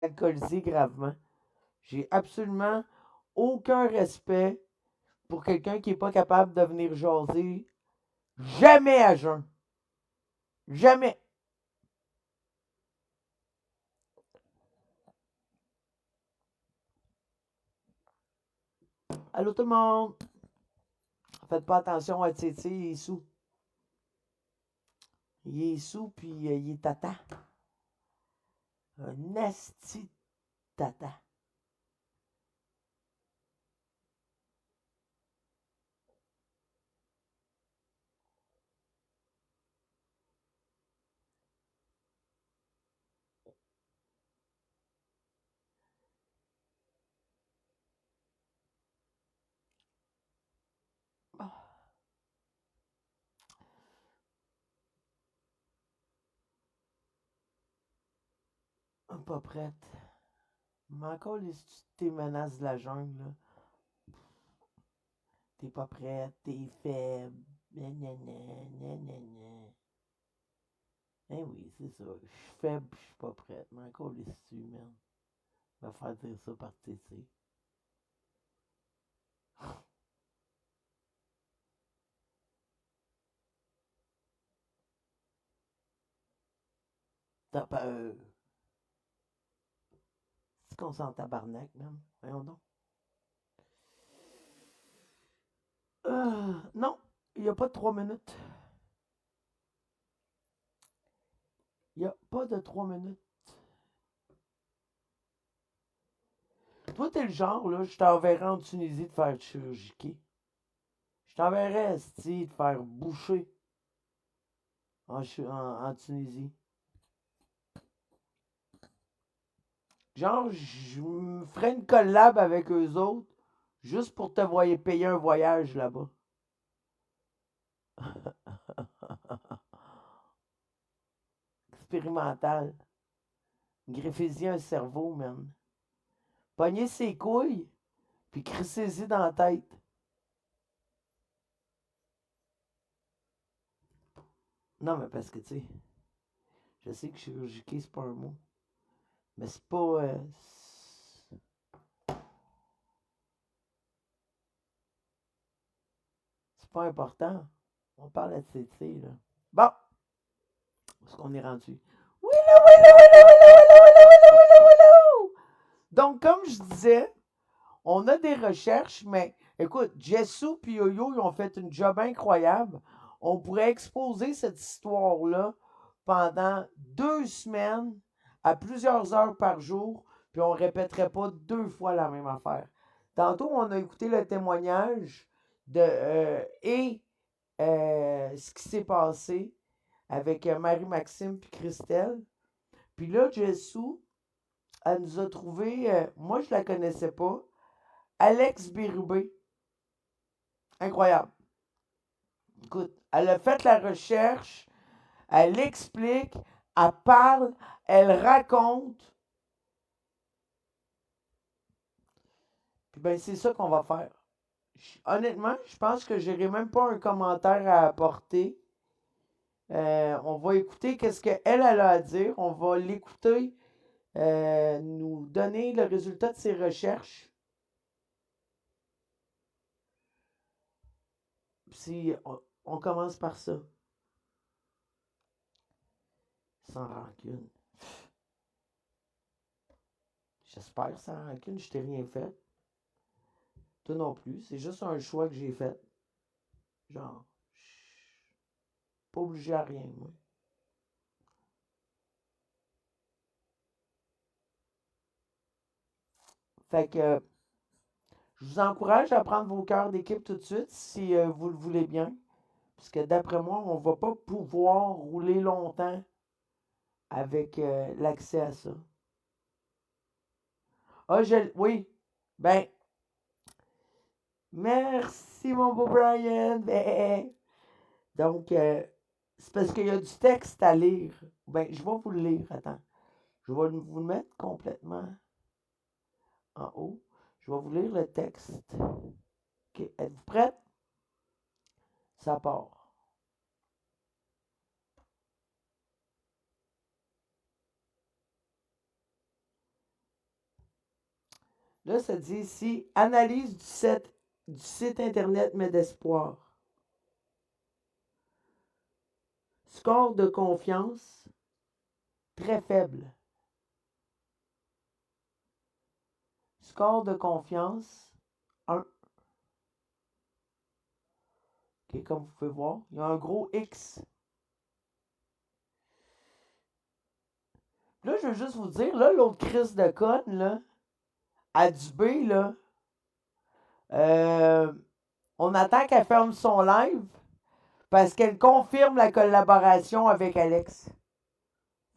alcoolisé gravement. J'ai absolument aucun respect pour quelqu'un qui n'est pas capable de venir jaser. Jamais à jeun. Jamais. Allô tout le monde. Faites pas attention à Titi, il est sous. Il est sous, puis il est tata. Un asti tata. Oh, pas prête. Mais encore tes menaces de la jungle, là. T'es pas prête, t'es faible. Nanana, nanana. Eh oui, c'est ça. Je suis faible, je suis pas prête. Mais encore les man. Va faire dire ça par TC. T'as peur. C'est qu'on s'en tabarnak, man. Voyons donc. Non, il n'y a pas de 3 minutes. Il n'y a pas de 3 minutes. Toi, t'es le genre, là, je t'enverrais en Tunisie de faire chirurgiquer. Je t'enverrais, esti, de faire boucher en Tunisie. Genre, je me ferais une collab avec eux autres, juste pour te payer un voyage là-bas. Expérimental. Greffez-y un cerveau, man. Pognez ses couilles, puis crissez-y dans la tête. Non, mais parce que, tu sais, je sais que chirurgiquer, c'est pas un mot. Mais c'est pas. C'est pas important. On parle de CT, là. Bon, où est-ce qu'on est rendu? Willow, willow, willow, willow, willow, willow, willow, willow, willow. Donc, comme je disais, on a des recherches, mais écoute, Jessou et Yo-Yo, ils ont fait une job incroyable. On pourrait exposer cette histoire-là pendant 2 semaines, à plusieurs heures par jour, puis on ne répéterait pas 2 fois la même affaire. Tantôt, on a écouté le témoignage de ce qui s'est passé avec Marie-Maxime puis Christelle. Puis là, Jessou, elle nous a trouvé, moi je la connaissais pas, Alex Bérubé. Incroyable. Écoute, elle a fait la recherche, elle explique, elle parle, elle raconte. Puis ben c'est ça qu'on va faire. Honnêtement, je pense que j'aurai même pas un commentaire à apporter. On va écouter qu'est-ce qu'elle a à dire. On va l'écouter nous donner le résultat de ses recherches. Si on commence par ça. Sans rancune. J'espère sans rancune, je t'ai rien fait. Toi non plus. C'est juste un choix que j'ai fait. Genre, je suis pas obligé à rien, moi. Fait que je vous encourage à prendre vos cœurs d'équipe tout de suite si vous le voulez bien. Parce que d'après moi, on va pas pouvoir rouler longtemps avec l'accès à ça. Ah, oui. Ben, merci mon beau Brian. Ben, donc, c'est parce qu'il y a du texte à lire. Ben, je vais vous le lire. Attends. Je vais vous le mettre complètement en haut. Je vais vous lire le texte. OK. Êtes-vous prête? Ça part. Là, ça dit ici, analyse du site Internet Medespoir. Score de confiance, très faible. Score de confiance, 1. OK, comme vous pouvez voir, il y a un gros X. Là, je veux juste vous dire, là, l'autre Chris de conne, là, à Dubé, là, on attend qu'elle ferme son live parce qu'elle confirme la collaboration avec Alex.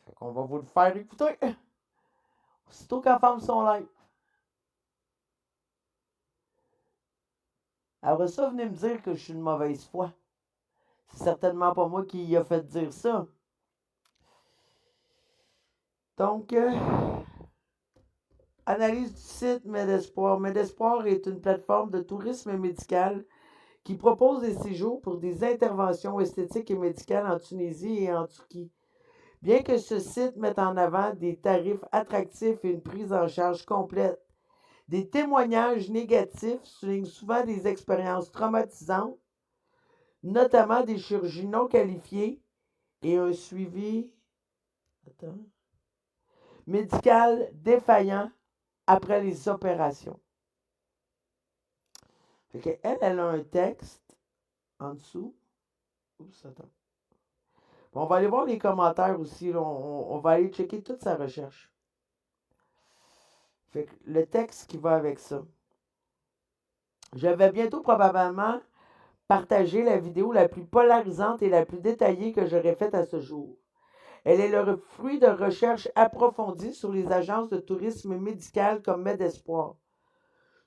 Fait qu'on va vous le faire écouter. Aussitôt qu'elle ferme son live. Après ça, venez me dire que je suis une mauvaise foi. C'est certainement pas moi qui y a fait dire ça. Donc, analyse du site Medespoir. Medespoir est une plateforme de tourisme médical qui propose des séjours pour des interventions esthétiques et médicales en Tunisie et en Turquie. Bien que ce site mette en avant des tarifs attractifs et une prise en charge complète, des témoignages négatifs soulignent souvent des expériences traumatisantes, notamment des chirurgies non qualifiées et un suivi médical défaillant après les opérations. Fait qu'elle, elle a un texte en dessous. Oups, attends. Bon, on va aller voir les commentaires aussi. Là. On va aller checker toute sa recherche. Fait que le texte qui va avec ça. Je vais bientôt probablement partager la vidéo la plus polarisante et la plus détaillée que j'aurais faite à ce jour. Elle est le fruit de recherches approfondies sur les agences de tourisme médical comme Medespoir.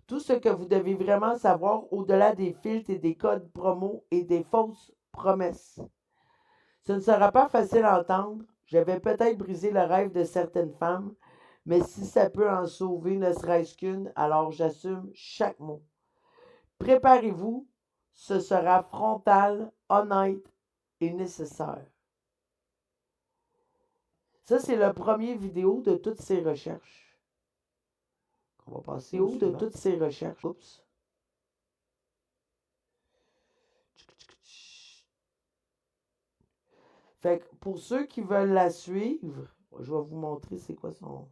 Tout ce que vous devez vraiment savoir au-delà des filtres et des codes promo et des fausses promesses. Ce ne sera pas facile à entendre. Je vais peut-être briser le rêve de certaines femmes, mais si ça peut en sauver ne serait-ce qu'une, alors j'assume chaque mot. Préparez-vous, ce sera frontal, honnête et nécessaire. Ça, c'est le premier vidéo de toutes ces recherches. On va passer au de toutes ces recherches. Oups. Fait que pour ceux qui veulent la suivre, je vais vous montrer c'est quoi son...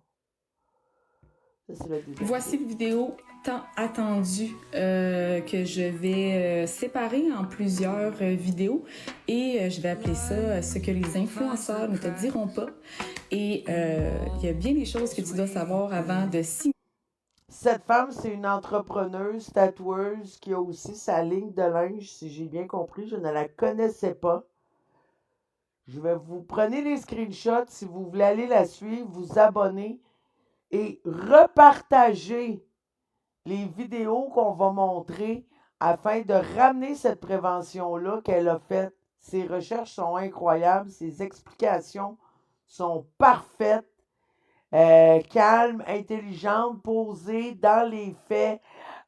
Ça, c'est le deuxième. Voici une vidéo tant attendue que je vais séparer en plusieurs vidéos et je vais appeler ça ce que les influenceurs ne te diront pas. Et il y a bien des choses que tu dois savoir avant de s'y... Cette femme, c'est une entrepreneuse, tatoueuse qui a aussi sa ligne de linge, si j'ai bien compris. Je ne la connaissais pas. Je vais vous prenez les screenshots si vous voulez aller la suivre, vous abonner et repartager les vidéos qu'on va montrer afin de ramener cette prévention-là qu'elle a faite. Ses recherches sont incroyables, ses explications sont parfaites, calmes, intelligentes, posées dans les faits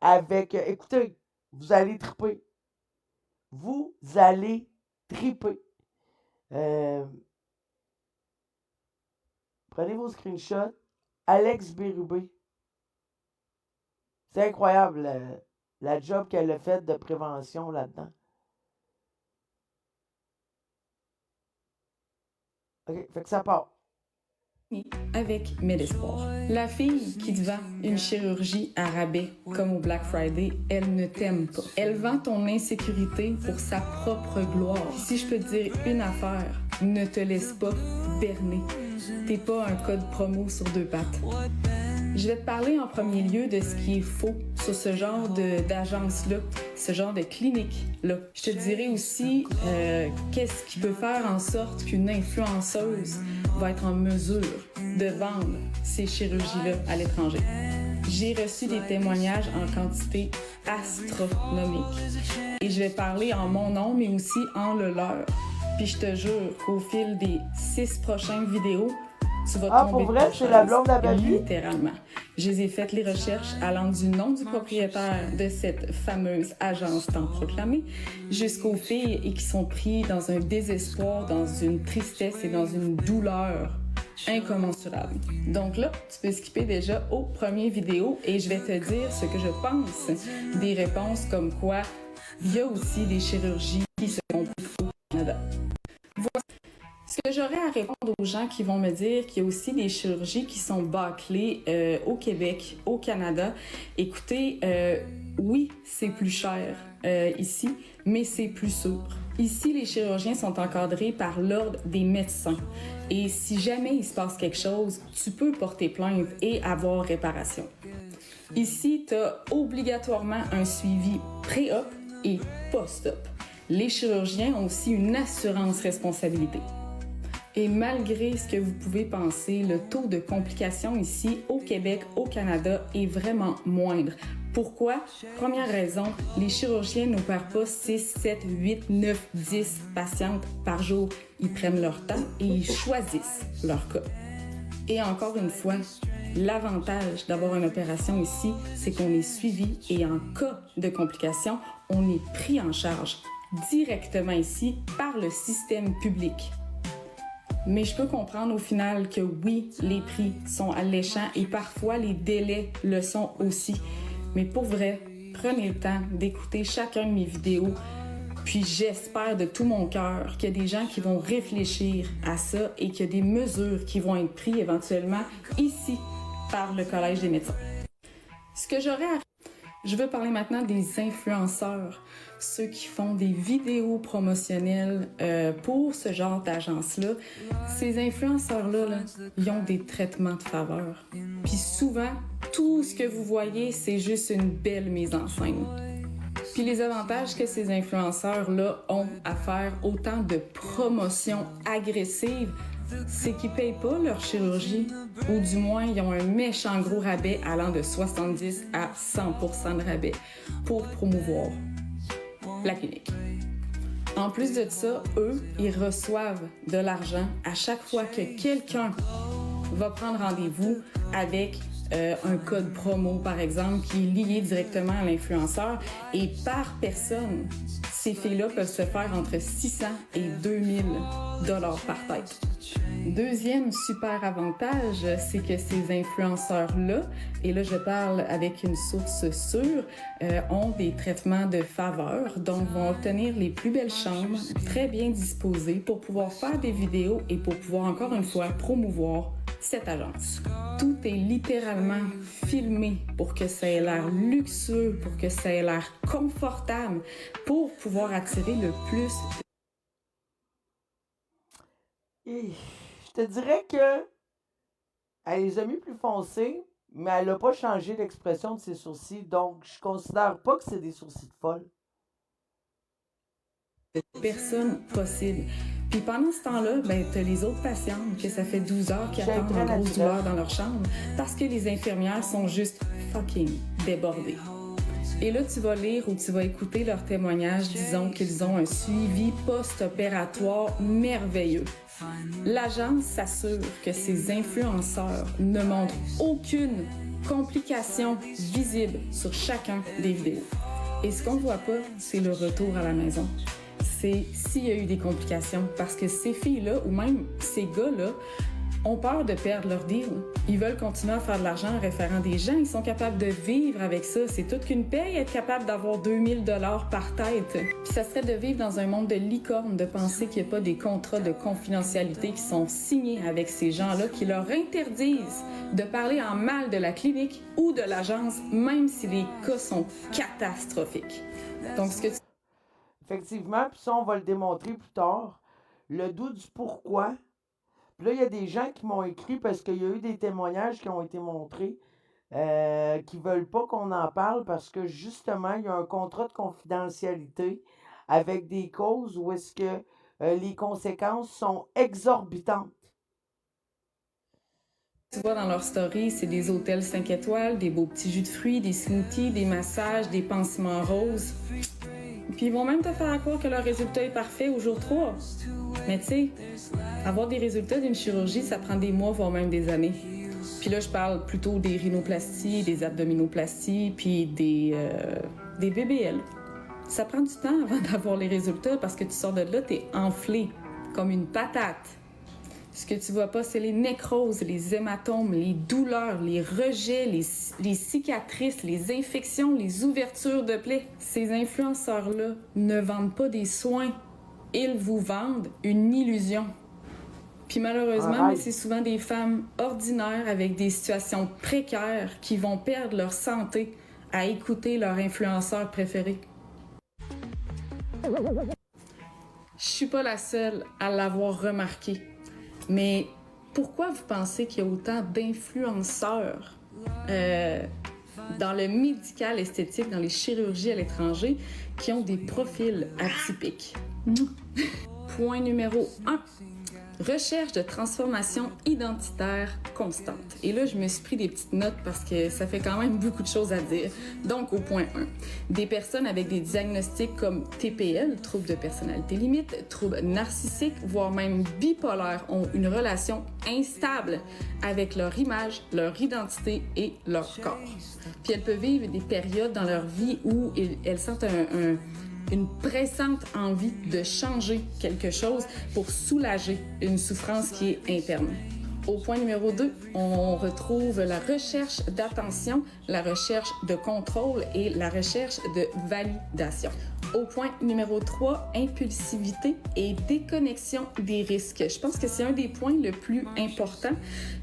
avec... écoutez, vous allez triper. Vous allez triper. Prenez vos screenshots. Alex Bérubé. C'est incroyable la job qu'elle a faite de prévention là-dedans. OK, fait que ça part. Avec Medespoir. La fille qui te vend une chirurgie à rabais comme au Black Friday, elle ne t'aime pas. Elle vend ton insécurité pour sa propre gloire. Si je peux te dire une affaire, ne te laisse pas berner. T'es pas un code promo sur 2 pattes. Je vais te parler en premier lieu de ce qui est faux sur ce genre d'agence-là, ce genre de clinique-là. Je te dirai aussi qu'est-ce qui peut faire en sorte qu'une influenceuse va être en mesure de vendre ces chirurgies-là à l'étranger. J'ai reçu des témoignages en quantité astronomique. Et je vais parler en mon nom, mais aussi en le leur. Puis je te jure qu'au fil des 6 prochaines vidéos, tu vas tomber pour vrai, c'est la blonde à Baby? Littéralement. Je les ai faites les recherches allant du nom du propriétaire de cette fameuse agence tant proclamée jusqu'aux filles et qui sont pris dans un désespoir, dans une tristesse et dans une douleur incommensurable. Donc là, tu peux skipper déjà aux premières vidéos et je vais te dire ce que je pense des réponses comme quoi il y a aussi des chirurgies qui se font au Canada. Ce que j'aurais à répondre aux gens qui vont me dire qu'il y a aussi des chirurgies qui sont bâclées au Québec, au Canada. Écoutez, oui, c'est plus cher ici, mais c'est plus sûr. Ici, les chirurgiens sont encadrés par l'ordre des médecins. Et si jamais il se passe quelque chose, tu peux porter plainte et avoir réparation. Ici, tu as obligatoirement un suivi pré-op et post-op. Les chirurgiens ont aussi une assurance responsabilité. Et malgré ce que vous pouvez penser, le taux de complications ici au Québec, au Canada, est vraiment moindre. Pourquoi? Première raison, les chirurgiens n'opèrent pas 6, 7, 8, 9, 10 patientes par jour. Ils prennent leur temps et ils choisissent leur cas. Et encore une fois, l'avantage d'avoir une opération ici, c'est qu'on est suivi et en cas de complications, on est pris en charge directement ici par le système public. Mais je peux comprendre au final que oui, les prix sont alléchants et parfois les délais le sont aussi. Mais pour vrai, prenez le temps d'écouter chacun de mes vidéos. Puis j'espère de tout mon cœur qu'il y a des gens qui vont réfléchir à ça et qu'il y a des mesures qui vont être prises éventuellement ici par le Collège des médecins. Ce que je veux parler maintenant des influenceurs, ceux qui font des vidéos promotionnelles pour ce genre d'agence-là. Ces influenceurs-là, ils ont des traitements de faveur. Puis souvent, tout ce que vous voyez, c'est juste une belle mise en scène. Puis les avantages que ces influenceurs-là ont à faire autant de promotions agressives, c'est qu'ils ne payent pas leur chirurgie, ou du moins, ils ont un méchant gros rabais allant de 70 à 100% de rabais pour promouvoir la clinique. En plus de ça, eux, ils reçoivent de l'argent à chaque fois que quelqu'un va prendre rendez-vous avec un code promo, par exemple, qui est lié directement à l'influenceur. Et par personne, ces filles-là peuvent se faire entre 600 et 2000 $ par tête. Deuxième super avantage, c'est que ces influenceurs-là, et là je parle avec une source sûre, ont des traitements de faveur, donc vont obtenir les plus belles chambres, très bien disposées pour pouvoir faire des vidéos et pour pouvoir encore une fois promouvoir cette agence. Tout est littéralement filmé pour que ça ait l'air luxueux, pour que ça ait l'air confortable, pour pouvoir attirer le plus. Et je te dirais que elle les a mis plus foncés, mais elle n'a pas changé l'expression de ses sourcils, donc je considère pas que c'est des sourcils de folle. Personne possible. Puis pendant ce temps-là, ben, t'as les autres patientes que ça fait 12 heures qui attendent en grosse douleur dans leur chambre parce que les infirmières sont juste fucking débordées. Et là, tu vas lire ou tu vas écouter leurs témoignages, disons qu'ils ont un suivi post-opératoire merveilleux. L'agence s'assure que ces influenceurs ne montrent aucune complication visible sur chacun des vidéos. Et ce qu'on voit pas, c'est le retour à la maison. C'est s'il y a eu des complications. Parce que ces filles-là, ou même ces gars-là, ont peur de perdre leur deal. Ils veulent continuer à faire de l'argent en référant des gens. Ils sont capables de vivre avec ça. C'est toute qu'une paye être capable d'avoir 2000 $ par tête. Puis ça serait de vivre dans un monde de licorne, de penser qu'il n'y a pas des contrats de confidentialité qui sont signés avec ces gens-là qui leur interdisent de parler en mal de la clinique ou de l'agence, même si les cas sont catastrophiques. Donc, ce que tu... Effectivement, puis ça, on va le démontrer plus tard. Le doute du pourquoi. Puis là, il y a des gens qui m'ont écrit parce qu'il y a eu des témoignages qui ont été montrés qui veulent pas qu'on en parle parce que justement, il y a un contrat de confidentialité avec des causes où est-ce que les conséquences sont exorbitantes. Tu vois dans leur story, c'est des hôtels 5 étoiles, des beaux petits jus de fruits, des smoothies, des massages, des pansements roses. Puis ils vont même te faire croire que leur résultat est parfait au jour 3. Mais tu sais, avoir des résultats d'une chirurgie, ça prend des mois, voire même des années. Puis là, je parle plutôt des rhinoplasties, des abdominoplasties, puis des BBL. Ça prend du temps avant d'avoir les résultats parce que tu sors de là, t'es enflé comme une patate. Ce que tu vois pas, c'est les nécroses, les hématomes, les douleurs, les rejets, les cicatrices, les infections, les ouvertures de plaies. Ces influenceurs-là ne vendent pas des soins. Ils vous vendent une illusion. Puis malheureusement, mais c'est souvent des femmes ordinaires avec des situations précaires qui vont perdre leur santé à écouter leur influenceur préféré. Je suis pas la seule à l'avoir remarqué. Mais pourquoi vous pensez qu'il y a autant d'influenceurs dans le médical esthétique, dans les chirurgies à l'étranger, qui ont des profils atypiques? Point numéro 1. Recherche de transformation identitaire constante. Et là, je me suis pris des petites notes parce que ça fait quand même beaucoup de choses à dire. Donc, au point 1. Des personnes avec des diagnostics comme TPL, trouble de personnalité limite, trouble narcissique, voire même bipolaire, ont une relation instable avec leur image, leur identité et leur corps. Puis elles peuvent vivre des périodes dans leur vie où elles sentent une pressante envie de changer quelque chose pour soulager une souffrance qui est interne. Au point numéro 2, on retrouve la recherche d'attention, la recherche de contrôle et la recherche de validation. Au point numéro 3, impulsivité et déconnexion des risques. Je pense que c'est un des points le plus important.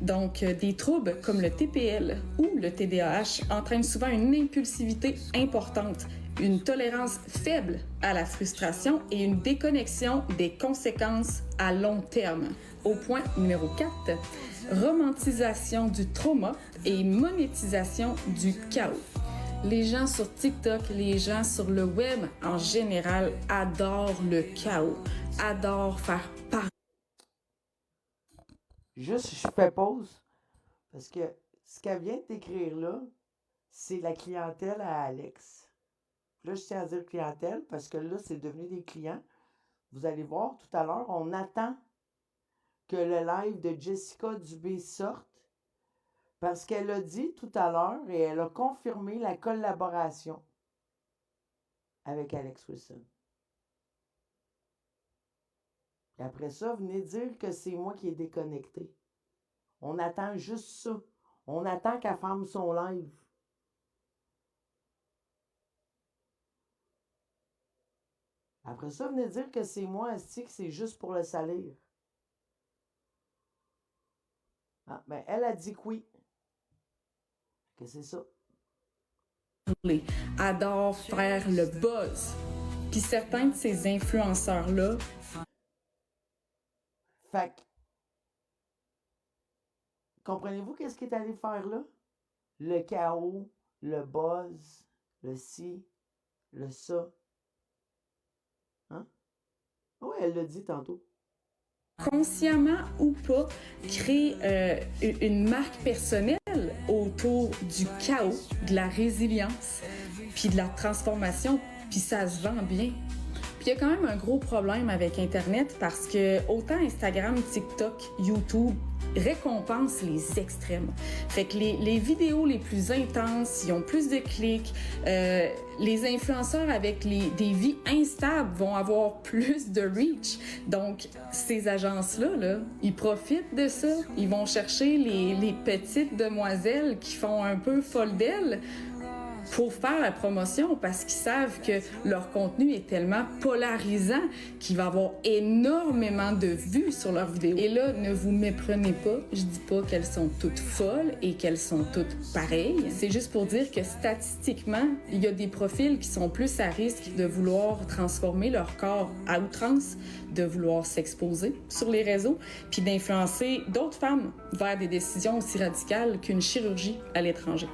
Donc, des troubles comme le TPL ou le TDAH entraînent souvent une impulsivité importante, une tolérance faible à la frustration et une déconnexion des conséquences à long terme. Au point numéro 4, romantisation du trauma et monétisation du chaos. Les gens sur TikTok, les gens sur le web en général adorent le chaos, adorent faire part. Juste, je fais pause parce que ce qu'elle vient d'écrire là, c'est la clientèle à Alex. Là, je tiens à dire clientèle parce que là, c'est devenu des clients. Vous allez voir tout à l'heure, on attend que le live de Jessica Dubé sorte parce qu'elle a dit tout à l'heure et elle a confirmé la collaboration avec Alex Wilson. Et après ça, venez dire que c'est moi qui ai déconnecté. On attend juste ça. On attend qu'elle ferme son live. Après ça, venez dire que c'est moi, Asti, que c'est juste pour le salir. Ah, ben, elle a dit que oui. Que c'est ça. Adore faire le buzz. Puis certains de ces influenceurs-là. Fait que, comprenez-vous qu'est-ce qu'il est allé faire là? Le chaos, le buzz, le ci, le ça. Hein? Oui, elle l'a dit tantôt. Consciemment ou pas, créer une marque personnelle autour du chaos, de la résilience, puis de la transformation, puis ça se vend bien. Puis il y a quand même un gros problème avec Internet parce que autant Instagram, TikTok, YouTube récompensent les extrêmes. Fait que les vidéos les plus intenses, ils ont plus de clics. Les influenceurs avec des vies instables vont avoir plus de reach. Donc, ces agences-là, là, ils profitent de ça. Ils vont chercher les petites demoiselles qui font un peu folle d'elles pour faire la promotion parce qu'ils savent que leur contenu est tellement polarisant qu'il va y avoir énormément de vues sur leurs vidéos. Et là, ne vous méprenez pas, je dis pas qu'elles sont toutes folles et qu'elles sont toutes pareilles. C'est juste pour dire que statistiquement, il y a des profils qui sont plus à risque de vouloir transformer leur corps à outrance, de vouloir s'exposer sur les réseaux, puis d'influencer d'autres femmes vers des décisions aussi radicales qu'une chirurgie à l'étranger.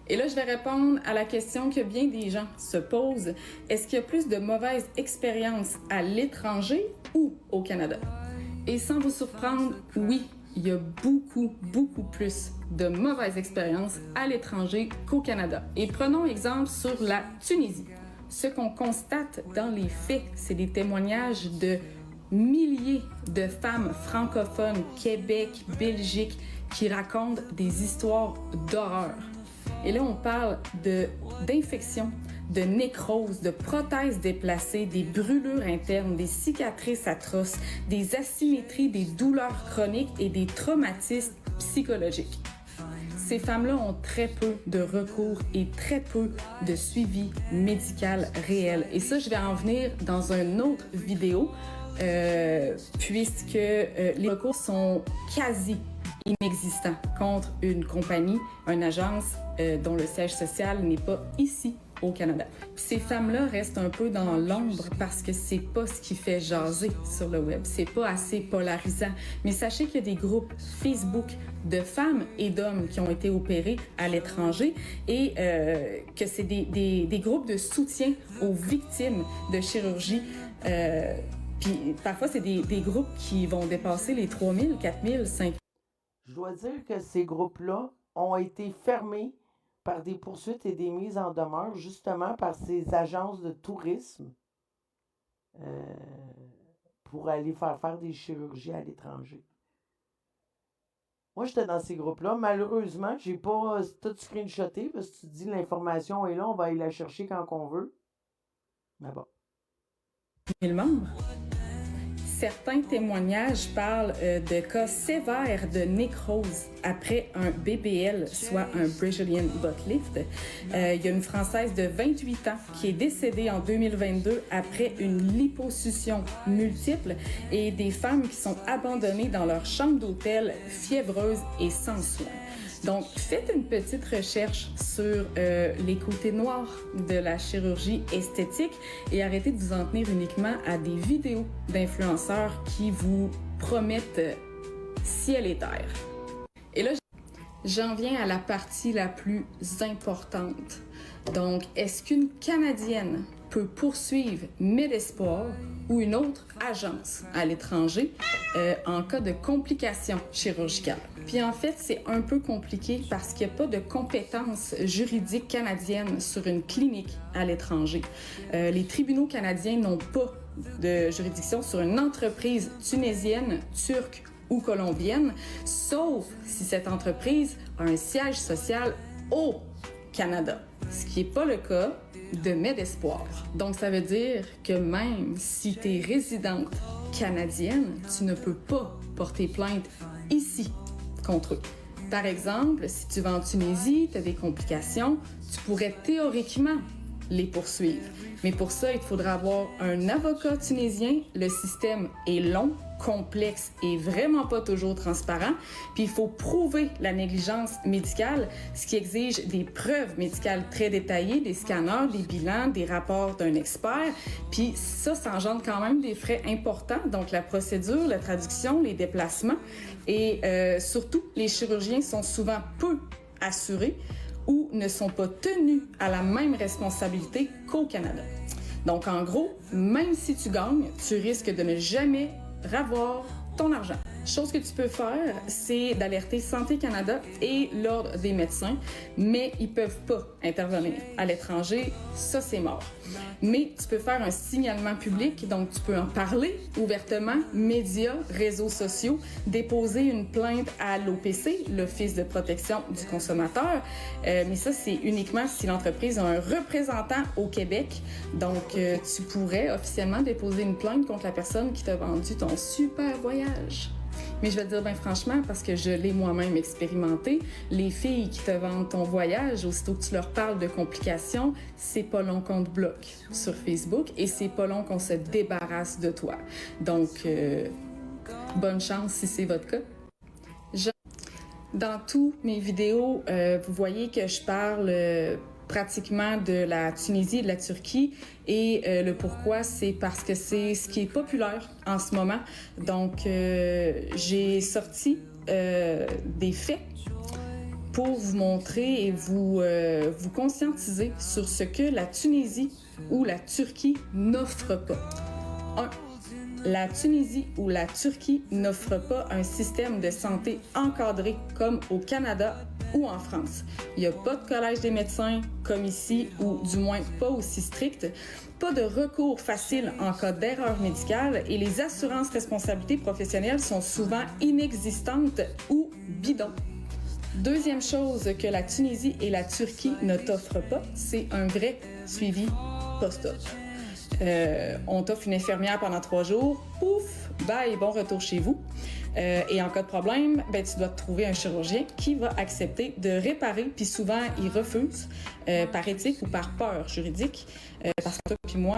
Et là, je vais répondre à la question que bien des gens se posent. Est-ce qu'il y a plus de mauvaises expériences à l'étranger ou au Canada? Et sans vous surprendre, oui, il y a beaucoup plus de mauvaises expériences à l'étranger qu'au Canada. Et prenons exemple sur la Tunisie. Ce qu'on constate dans les faits, c'est des témoignages de milliers de femmes francophones, Québec, Belgique, qui racontent des histoires d'horreur. Et là, on parle d'infection, de nécroses, de prothèses déplacées, des brûlures internes, des cicatrices atroces, des asymétries, des douleurs chroniques et des traumatismes psychologiques. Ces femmes-là ont très peu de recours et très peu de suivi médical réel. Et ça, je vais en venir dans une autre vidéo, puisque les recours sont quasi inexistants contre une compagnie, une agence dont le siège social n'est pas ici au Canada. Puis ces femmes-là restent un peu dans l'ombre parce que c'est pas ce qui fait jaser sur le web. C'est pas assez polarisant. Mais sachez qu'il y a des groupes Facebook de femmes et d'hommes qui ont été opérés à l'étranger et que c'est des groupes de soutien aux victimes de chirurgie. Puis parfois, c'est des groupes qui vont dépasser les 3000, 4000, 5000. Je dois dire que ces groupes-là ont été fermés par des poursuites et des mises en demeure, justement par ces agences de tourisme pour aller faire des chirurgies à l'étranger. Moi, j'étais dans ces groupes-là. Malheureusement, j'ai pas tout screenshoté parce que tu te dis l'information est là, on va aller la chercher quand on veut. Mais bon. 1000 membres. Certains témoignages parlent de cas sévères de nécrose après un BBL, soit un Brazilian Butt Lift. Il y a une Française de 28 ans qui est décédée en 2022 après une liposuction multiple et des femmes qui sont abandonnées dans leur chambre d'hôtel, fiévreuses et sans soins. Donc, faites une petite recherche sur les côtés noirs de la chirurgie esthétique et arrêtez de vous en tenir uniquement à des vidéos d'influenceurs qui vous promettent ciel et terre. Et là, j'en viens à la partie la plus importante. Donc, est-ce qu'une Canadienne peut poursuivre Medespoir ou une autre agence à l'étranger en cas de complications chirurgicales? Puis en fait, c'est un peu compliqué parce qu'il n'y a pas de compétences juridiques canadiennes sur une clinique à l'étranger. Les tribunaux canadiens n'ont pas de juridiction sur une entreprise tunisienne, turque ou colombienne, sauf si cette entreprise a un siège social au Canada, ce qui n'est pas le cas de Medespoir. Donc, ça veut dire que même si tu es résidente canadienne, tu ne peux pas porter plainte ici contre eux. Par exemple, si tu vas en Tunisie, tu as des complications, tu pourrais théoriquement les poursuivre. Mais pour ça, il te faudra avoir un avocat tunisien. Le système est long, complexe et vraiment pas toujours transparent. Puis il faut prouver la négligence médicale, ce qui exige des preuves médicales très détaillées, des scanners, des bilans, des rapports d'un expert. Puis ça engendre quand même des frais importants. Donc la procédure, la traduction, les déplacements. Et surtout, les chirurgiens sont souvent peu assurés ou ne sont pas tenus à la même responsabilité qu'au Canada. Donc, en gros, même si tu gagnes, tu risques de ne jamais revoir ton argent. Chose que tu peux faire, c'est d'alerter Santé Canada et l'Ordre des médecins, mais ils peuvent pas intervenir à l'étranger, ça c'est mort. Mais tu peux faire un signalement public, donc tu peux en parler ouvertement, médias, réseaux sociaux, déposer une plainte à l'OPC, l'Office de protection du consommateur, mais ça c'est uniquement si l'entreprise a un représentant au Québec, donc tu pourrais officiellement déposer une plainte contre la personne qui t'a vendu ton super voyage. Mais je vais te dire bien franchement, parce que je l'ai moi-même expérimenté, les filles qui te vendent ton voyage, aussitôt que tu leur parles de complications, c'est pas long qu'on te bloque sur Facebook et c'est pas long qu'on se débarrasse de toi. Donc, bonne chance si c'est votre cas. Dans toutes mes vidéos, vous voyez que je parle pratiquement de la Tunisie et de la Turquie et le pourquoi, c'est parce que c'est ce qui est populaire en ce moment. Donc, j'ai sorti des faits pour vous montrer et vous conscientiser sur ce que la Tunisie ou la Turquie n'offre pas. 1. La Tunisie ou la Turquie n'offre pas un système de santé encadré comme au Canada ou en France. Il n'y a pas de collège des médecins comme ici, ou du moins pas aussi strict. Pas de recours facile en cas d'erreur médicale et les assurances responsabilités professionnelles sont souvent inexistantes ou bidons. Deuxième chose que la Tunisie et la Turquie ne t'offrent pas, c'est un vrai suivi post-op. On t'offre une infirmière pendant 3 jours, pouf, bye, bon retour chez vous. Et en cas de problème, ben, tu dois te trouver un chirurgien qui va accepter de réparer, puis souvent, il refuse par éthique ou par peur juridique. Parce que toi puis moi,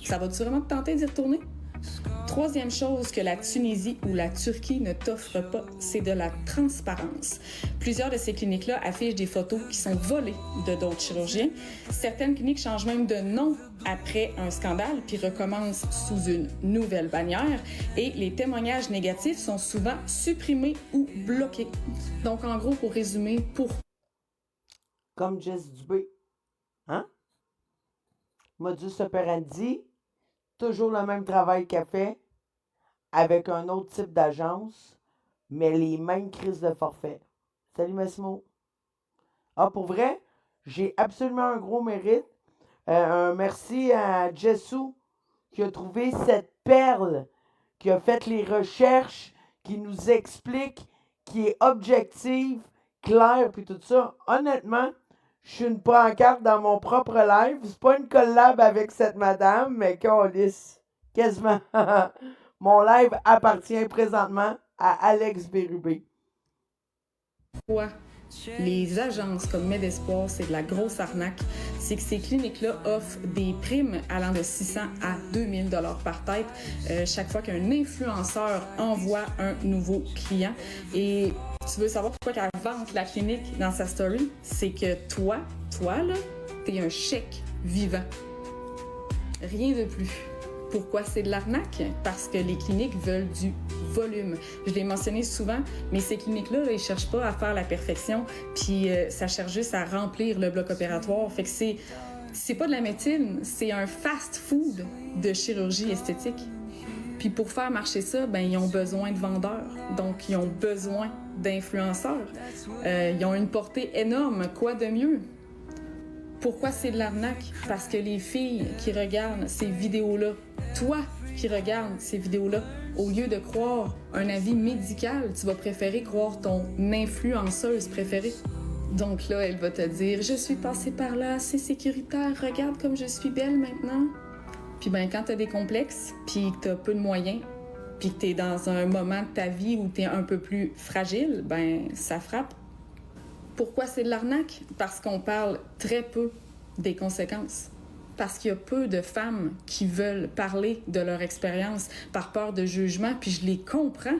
ça va-tu vraiment te tenter d'y retourner? Troisième chose que la Tunisie ou la Turquie ne t'offre pas, c'est de la transparence. Plusieurs de ces cliniques-là affichent des photos qui sont volées de d'autres chirurgiens. Certaines cliniques changent même de nom après un scandale puis recommencent sous une nouvelle bannière et les témoignages négatifs sont souvent supprimés ou bloqués. Donc, en gros, pour résumer, Comme Jess Dubé. Hein? Modus operandi, toujours le même travail qu'elle fait, avec un autre type d'agence, mais les mêmes crises de forfait. Salut Massimo. Ah, pour vrai, j'ai absolument un gros mérite. Un merci à Jessou qui a trouvé cette perle, qui a fait les recherches, qui nous explique, qui est objective, claire, puis tout ça. Honnêtement, je suis une pancarte dans mon propre live. C'est pas une collab avec cette madame, mais câlisse. Quasiment. Mon live appartient présentement à Alex Bérubé. pourquoi les agences comme MedEspoir, c'est de la grosse arnaque, c'est que ces cliniques-là offrent des primes allant de 600 à 2000 $ par tête chaque fois qu'un influenceur envoie un nouveau client. Et tu veux savoir pourquoi elle vante la clinique dans sa story? C'est que toi là, t'es un chèque vivant. Rien de plus. Pourquoi c'est de l'arnaque? Parce que les cliniques veulent du volume. Je l'ai mentionné souvent, mais ces cliniques-là, ils cherchent pas à faire la perfection, puis ça cherche juste à remplir le bloc opératoire. Fait que c'est pas de la médecine, c'est un fast-food de chirurgie esthétique. Puis pour faire marcher ça, ben ils ont besoin de vendeurs, donc ils ont besoin d'influenceurs. Ils ont une portée énorme, quoi de mieux? Pourquoi c'est de l'arnaque? Parce que les filles qui regardent ces vidéos-là, toi qui regardes ces vidéos-là, au lieu de croire un avis médical, tu vas préférer croire ton influenceuse préférée. Donc là, elle va te dire « Je suis passée par là, c'est sécuritaire, regarde comme je suis belle maintenant. » Puis ben quand t'as des complexes, puis que t'as peu de moyens, puis que t'es dans un moment de ta vie où t'es un peu plus fragile, ben ça frappe. Pourquoi c'est de l'arnaque? Parce qu'on parle très peu des conséquences. Parce qu'il y a peu de femmes qui veulent parler de leur expérience par peur de jugement, puis je les comprends.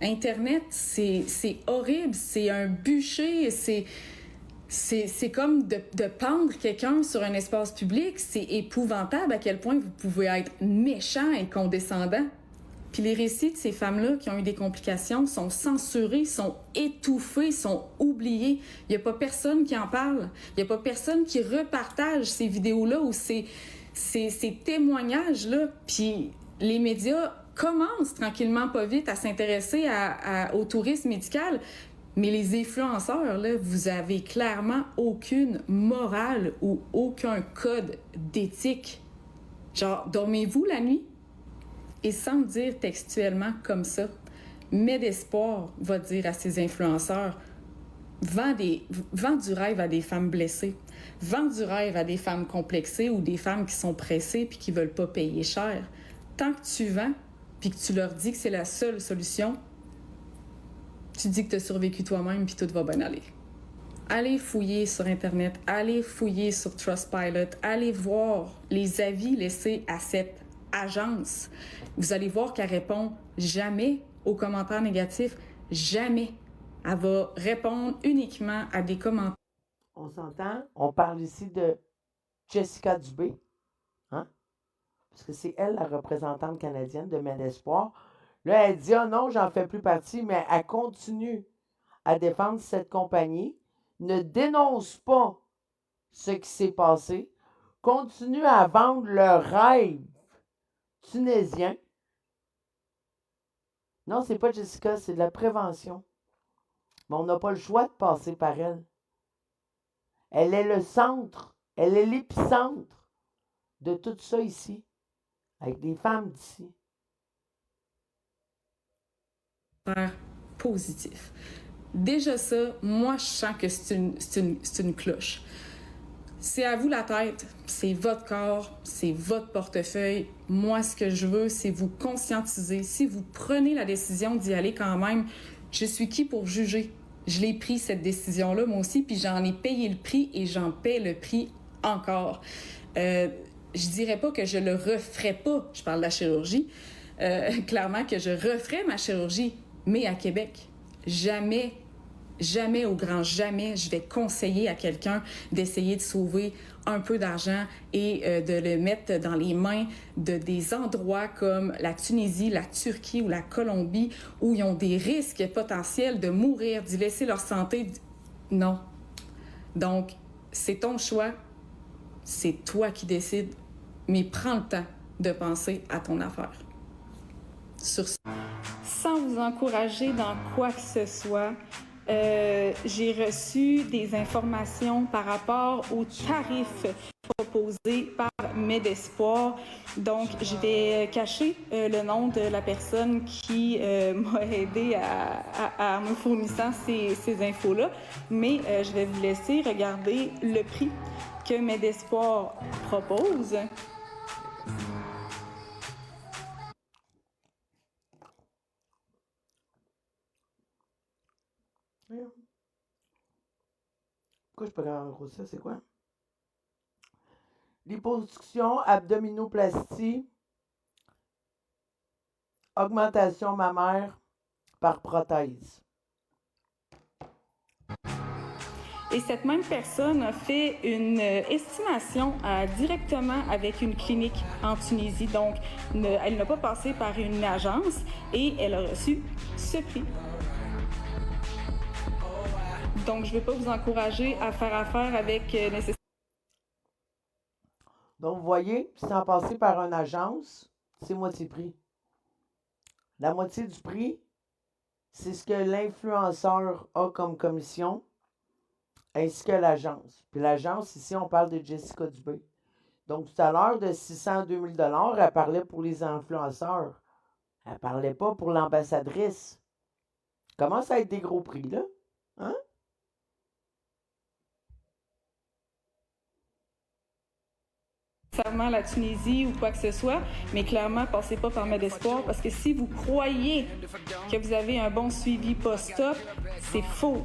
Internet, c'est horrible, c'est un bûcher, c'est comme de pendre quelqu'un sur un espace public. C'est épouvantable à quel point vous pouvez être méchant et condescendant. Puis les récits de ces femmes-là qui ont eu des complications sont censurés, sont étouffés, sont oubliés. Il n'y a pas personne qui en parle. Il n'y a pas personne qui repartage ces vidéos-là ou ces témoignages-là. Puis les médias commencent tranquillement pas vite à s'intéresser au tourisme médical. Mais les influenceurs, là, vous avez clairement aucune morale ou aucun code d'éthique. Genre, dormez-vous la nuit? Et sans dire textuellement comme ça, MedEspoir va dire à ses influenceurs « Vends du rêve à des femmes blessées, vends du rêve à des femmes complexées ou des femmes qui sont pressées puis qui veulent pas payer cher. Tant que tu vends puis que tu leur dis que c'est la seule solution, tu dis que tu as survécu toi-même puis tout va bien aller. » Allez fouiller sur Internet, allez fouiller sur Trustpilot, allez voir les avis laissés à cette agence. Vous allez voir qu'elle répond jamais aux commentaires négatifs. Jamais. Elle va répondre uniquement à des commentaires. On s'entend? On parle ici de Jessica Dubé. Hein? Parce que c'est elle la représentante canadienne de MedEspoir. Là, elle dit « Ah non, j'en fais plus partie », mais elle continue à défendre cette compagnie, ne dénonce pas ce qui s'est passé, continue à vendre le rêve tunisien. Non, c'est pas Jessica, c'est de la prévention. Mais on n'a pas le choix de passer par elle. Elle est le centre, elle est l'épicentre de tout ça ici, avec des femmes d'ici. Positif. Déjà ça, moi, je sens que c'est une cloche. C'est à vous la tête, c'est votre corps, c'est votre portefeuille. Moi, ce que je veux, c'est vous conscientiser. Si vous prenez la décision d'y aller quand même, je suis qui pour juger? Je l'ai pris, cette décision-là, moi aussi, puis j'en ai payé le prix et j'en paie le prix encore. Je dirais pas que je le referais pas, je parle de la chirurgie, clairement que je referais ma chirurgie, mais à Québec. Jamais au grand jamais, je vais conseiller à quelqu'un d'essayer de sauver un peu d'argent et de le mettre dans les mains de des endroits comme la Tunisie, la Turquie ou la Colombie où ils ont des risques potentiels de mourir, d'y laisser leur santé. Non. Donc, c'est ton choix, c'est toi qui décides, mais prends le temps de penser à ton affaire. Sur ce, sans vous encourager dans quoi que ce soit, j'ai reçu des informations par rapport aux tarifs proposés par Medespoir. Donc, je vais cacher le nom de la personne qui m'a aidé à me fournissant ces infos-là, mais je vais vous laisser regarder le prix que Medespoir propose. Pourquoi je peux pas grossir, c'est quoi? Liposuction, abdominoplastie, augmentation mammaire par prothèse. Et cette même personne a fait une estimation directement avec une clinique en Tunisie. Donc, elle n'a pas passé par une agence et elle a reçu ce prix. Donc, je ne vais pas vous encourager à faire affaire avec nécessairement. Donc, vous voyez, sans passer par une agence, c'est moitié prix. La moitié du prix, c'est ce que l'influenceur a comme commission, ainsi que l'agence. Puis l'agence, ici, on parle de Jessica Dubé. Donc, tout à l'heure, de 600 à 2000 $, elle parlait pour les influenceurs. Elle ne parlait pas pour l'ambassadrice. Commence à être des gros prix, là. Hein? La Tunisie ou quoi que ce soit, mais clairement, passez pas par Medespoir parce que si vous croyez que vous avez un bon suivi post-op, c'est faux.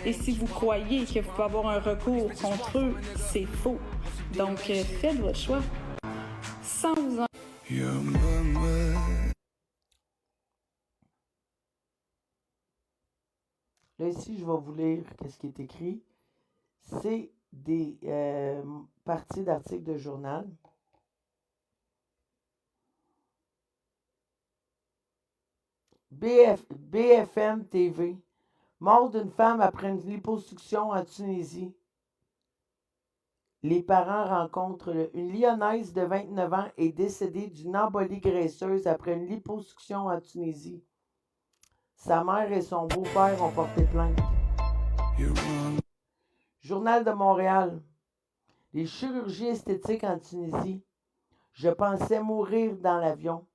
Et si vous croyez que vous pouvez avoir un recours contre eux, c'est faux. Donc, faites votre choix. Sans vous en... Là, ici, je vais vous lire ce qui est écrit. C'est des parties d'articles de journal. BFM TV. Mort d'une femme après une liposuction en Tunisie. Les parents rencontrent une Lyonnaise de 29 ans est décédée d'une embolie graisseuse après une liposuction en Tunisie. Sa mère et son beau-père ont porté plainte. Journal de Montréal. Les chirurgies esthétiques en Tunisie. Je pensais mourir dans l'avion.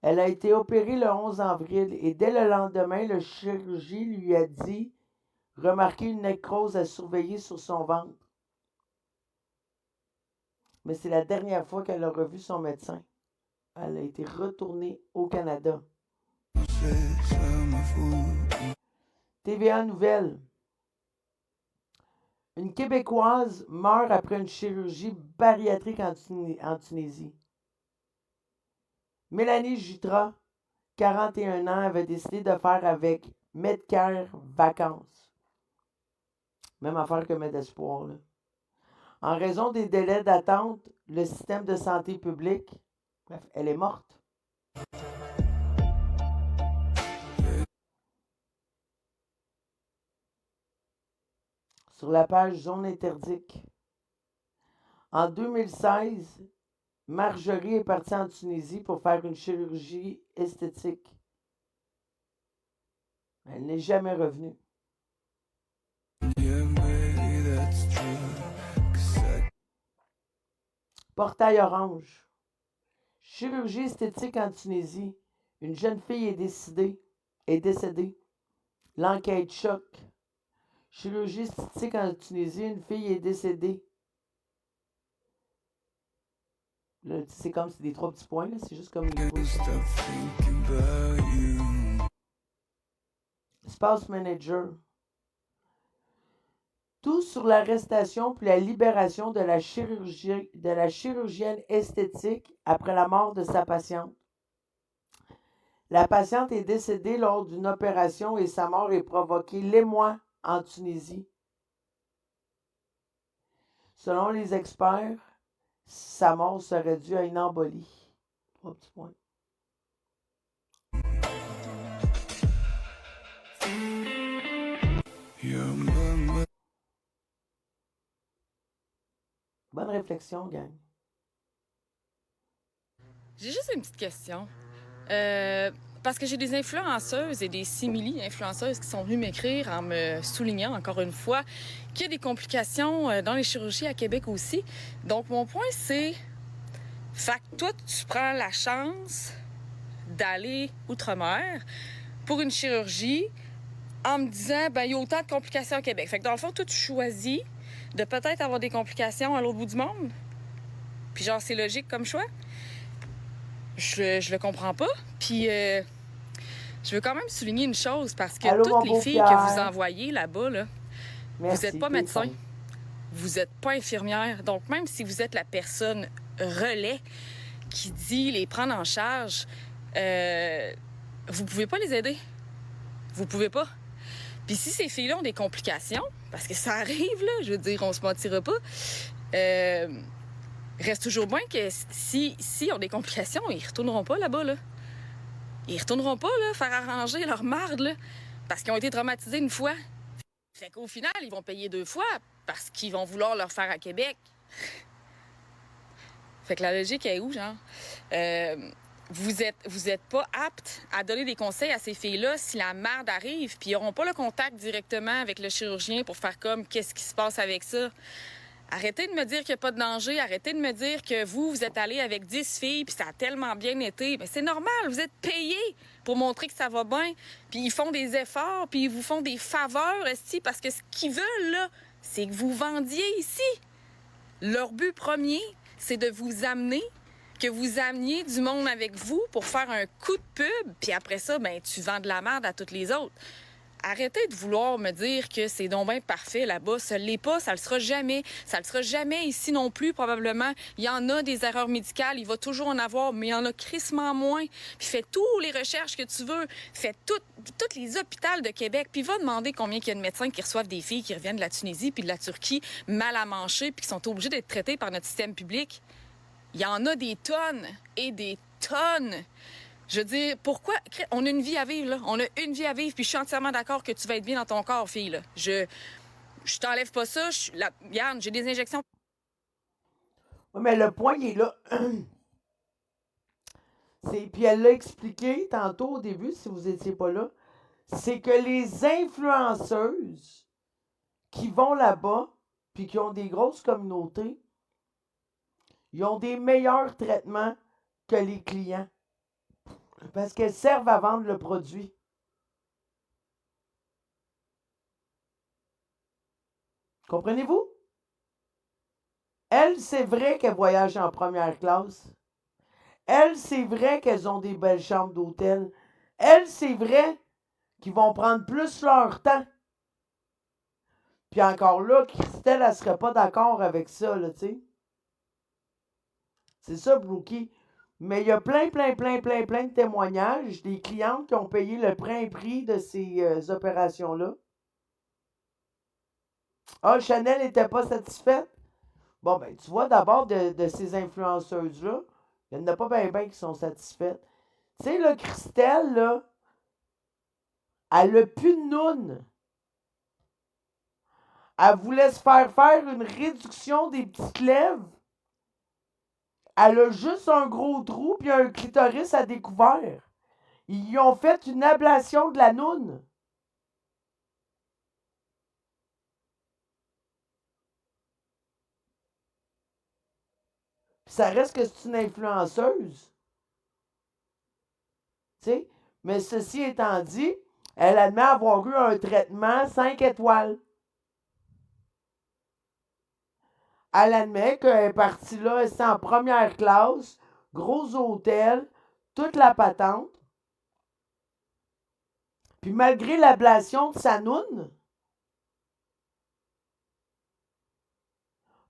Elle a été opérée le 11 avril et dès le lendemain, le chirurgien lui a dit remarquer une nécrose à surveiller sur son ventre. Mais c'est la dernière fois qu'elle a revu son médecin. Elle a été retournée au Canada. TVA Nouvelles. Une Québécoise meurt après une chirurgie bariatrique en Tunisie. Mélanie Jutra, 41 ans, avait décidé de faire avec Medcare Vacances. Même affaire que Medespoir, là. En raison des délais d'attente, le système de santé publique, bref, elle est morte. Sur la page Zone interdite. En 2016, Marjorie est partie en Tunisie pour faire une chirurgie esthétique. Elle n'est jamais revenue. Portail orange. Chirurgie esthétique en Tunisie. Une jeune fille est décédée. L'enquête choc. Chirurgie esthétique en Tunisie, une fille est décédée. Là, c'est comme c'est des 3 petits points, là. C'est juste comme une position. Spouse manager. Tout sur l'arrestation puis la libération de la chirurgienne esthétique après la mort de sa patiente. La patiente est décédée lors d'une opération et sa mort est provoquée l'émoi en Tunisie. Selon les experts, sa mort serait due à une embolie. 3 petits points. Bonne réflexion, gang. J'ai juste une petite question. Parce que j'ai des influenceuses et des simili-influenceuses qui sont venues m'écrire en me soulignant encore une fois qu'il y a des complications dans les chirurgies à Québec aussi. Donc, mon point, c'est... Fait que toi, tu prends la chance d'aller outre-mer pour une chirurgie en me disant, ben il y a autant de complications au Québec. Fait que dans le fond, toi, tu choisis de peut-être avoir des complications à l'autre bout du monde. Puis genre, c'est logique comme choix. Je le comprends pas. Puis je veux quand même souligner une chose, parce que Allô, toutes mon les filles beau que vous Pierre. envoyez là-bas, là, Merci, vous n'êtes pas t'es médecin, fin. vous n'êtes pas infirmière. Donc, même si vous êtes la personne relais qui dit les prendre en charge, vous pouvez pas les aider. Vous pouvez pas. Puis si ces filles-là ont des complications, parce que ça arrive, là, je veux dire, on se mentira pas, reste toujours bien que si ont des complications, ils retourneront pas là-bas, là. Ils retourneront pas, là, faire arranger leur marde, là, parce qu'ils ont été traumatisés une fois. Fait qu'au final, ils vont payer 2 fois parce qu'ils vont vouloir leur faire à Québec. Fait que la logique est où, genre? Vous êtes pas apte à donner des conseils à ces filles-là si la merde arrive, puis ils n'auront pas le contact directement avec le chirurgien pour faire comme qu'est-ce qui se passe avec ça. Arrêtez de me dire qu'il n'y a pas de danger. Arrêtez de me dire que vous êtes allé avec 10 filles puis ça a tellement bien été. Mais c'est normal, vous êtes payés pour montrer que ça va bien. Puis ils font des efforts, puis ils vous font des faveurs, esti, parce que ce qu'ils veulent, là, c'est que vous vendiez ici. Leur but premier, c'est de vous amener, que vous ameniez du monde avec vous pour faire un coup de pub, puis après ça, ben tu vends de la merde à toutes les autres. Arrêtez de vouloir me dire que c'est donc bien parfait là-bas. Ça l'est pas, ça le sera jamais. Ça le sera jamais ici non plus, probablement. Il y en a des erreurs médicales, il va toujours en avoir, mais il y en a crissement moins. Puis fais toutes les recherches que tu veux. Fais tous les hôpitaux de Québec, puis va demander combien il y a de médecins qui reçoivent des filles qui reviennent de la Tunisie puis de la Turquie, mal à manger, puis qui sont obligés d'être traités par notre système public. Il y en a des tonnes et des tonnes. Je veux dire, pourquoi? On a une vie à vivre, là. On a une vie à vivre, puis je suis entièrement d'accord que tu vas être bien dans ton corps, fille, là. Je t'enlève pas ça. Regarde, j'ai des injections. Oui, mais le point, il est là. Puis elle l'a expliqué tantôt au début, si vous n'étiez pas là. C'est que les influenceuses qui vont là-bas, puis qui ont des grosses communautés, ils ont des meilleurs traitements que les clients. Parce qu'elles servent à vendre le produit. Comprenez-vous? Elles, c'est vrai qu'elles voyagent en première classe. Elles, c'est vrai qu'elles ont des belles chambres d'hôtel. Elles, c'est vrai qu'ils vont prendre plus leur temps. Puis encore là, Christelle, elle serait pas d'accord avec ça, là, tu sais. C'est ça, Brookie. Mais il y a plein de témoignages des clientes qui ont payé le plein prix de ces opérations-là. Ah, Chanel n'était pas satisfaite? Bon, ben, tu vois, d'abord, de ces influenceuses-là, il n'y en a pas bien qui sont satisfaites. Tu sais, là, Christelle, là, elle a plus de noune. Elle voulait se faire une réduction des petites lèvres. Elle a juste un gros trou puis un clitoris à découvert. Ils lui ont fait une ablation de la noune. Puis ça reste que c'est une influenceuse. Tu sais? Mais ceci étant dit, Elle admet avoir eu un traitement 5 étoiles. Elle admet qu'elle est partie là, elle était en première classe, gros hôtel, toute la patente. Puis malgré l'ablation de sa noune,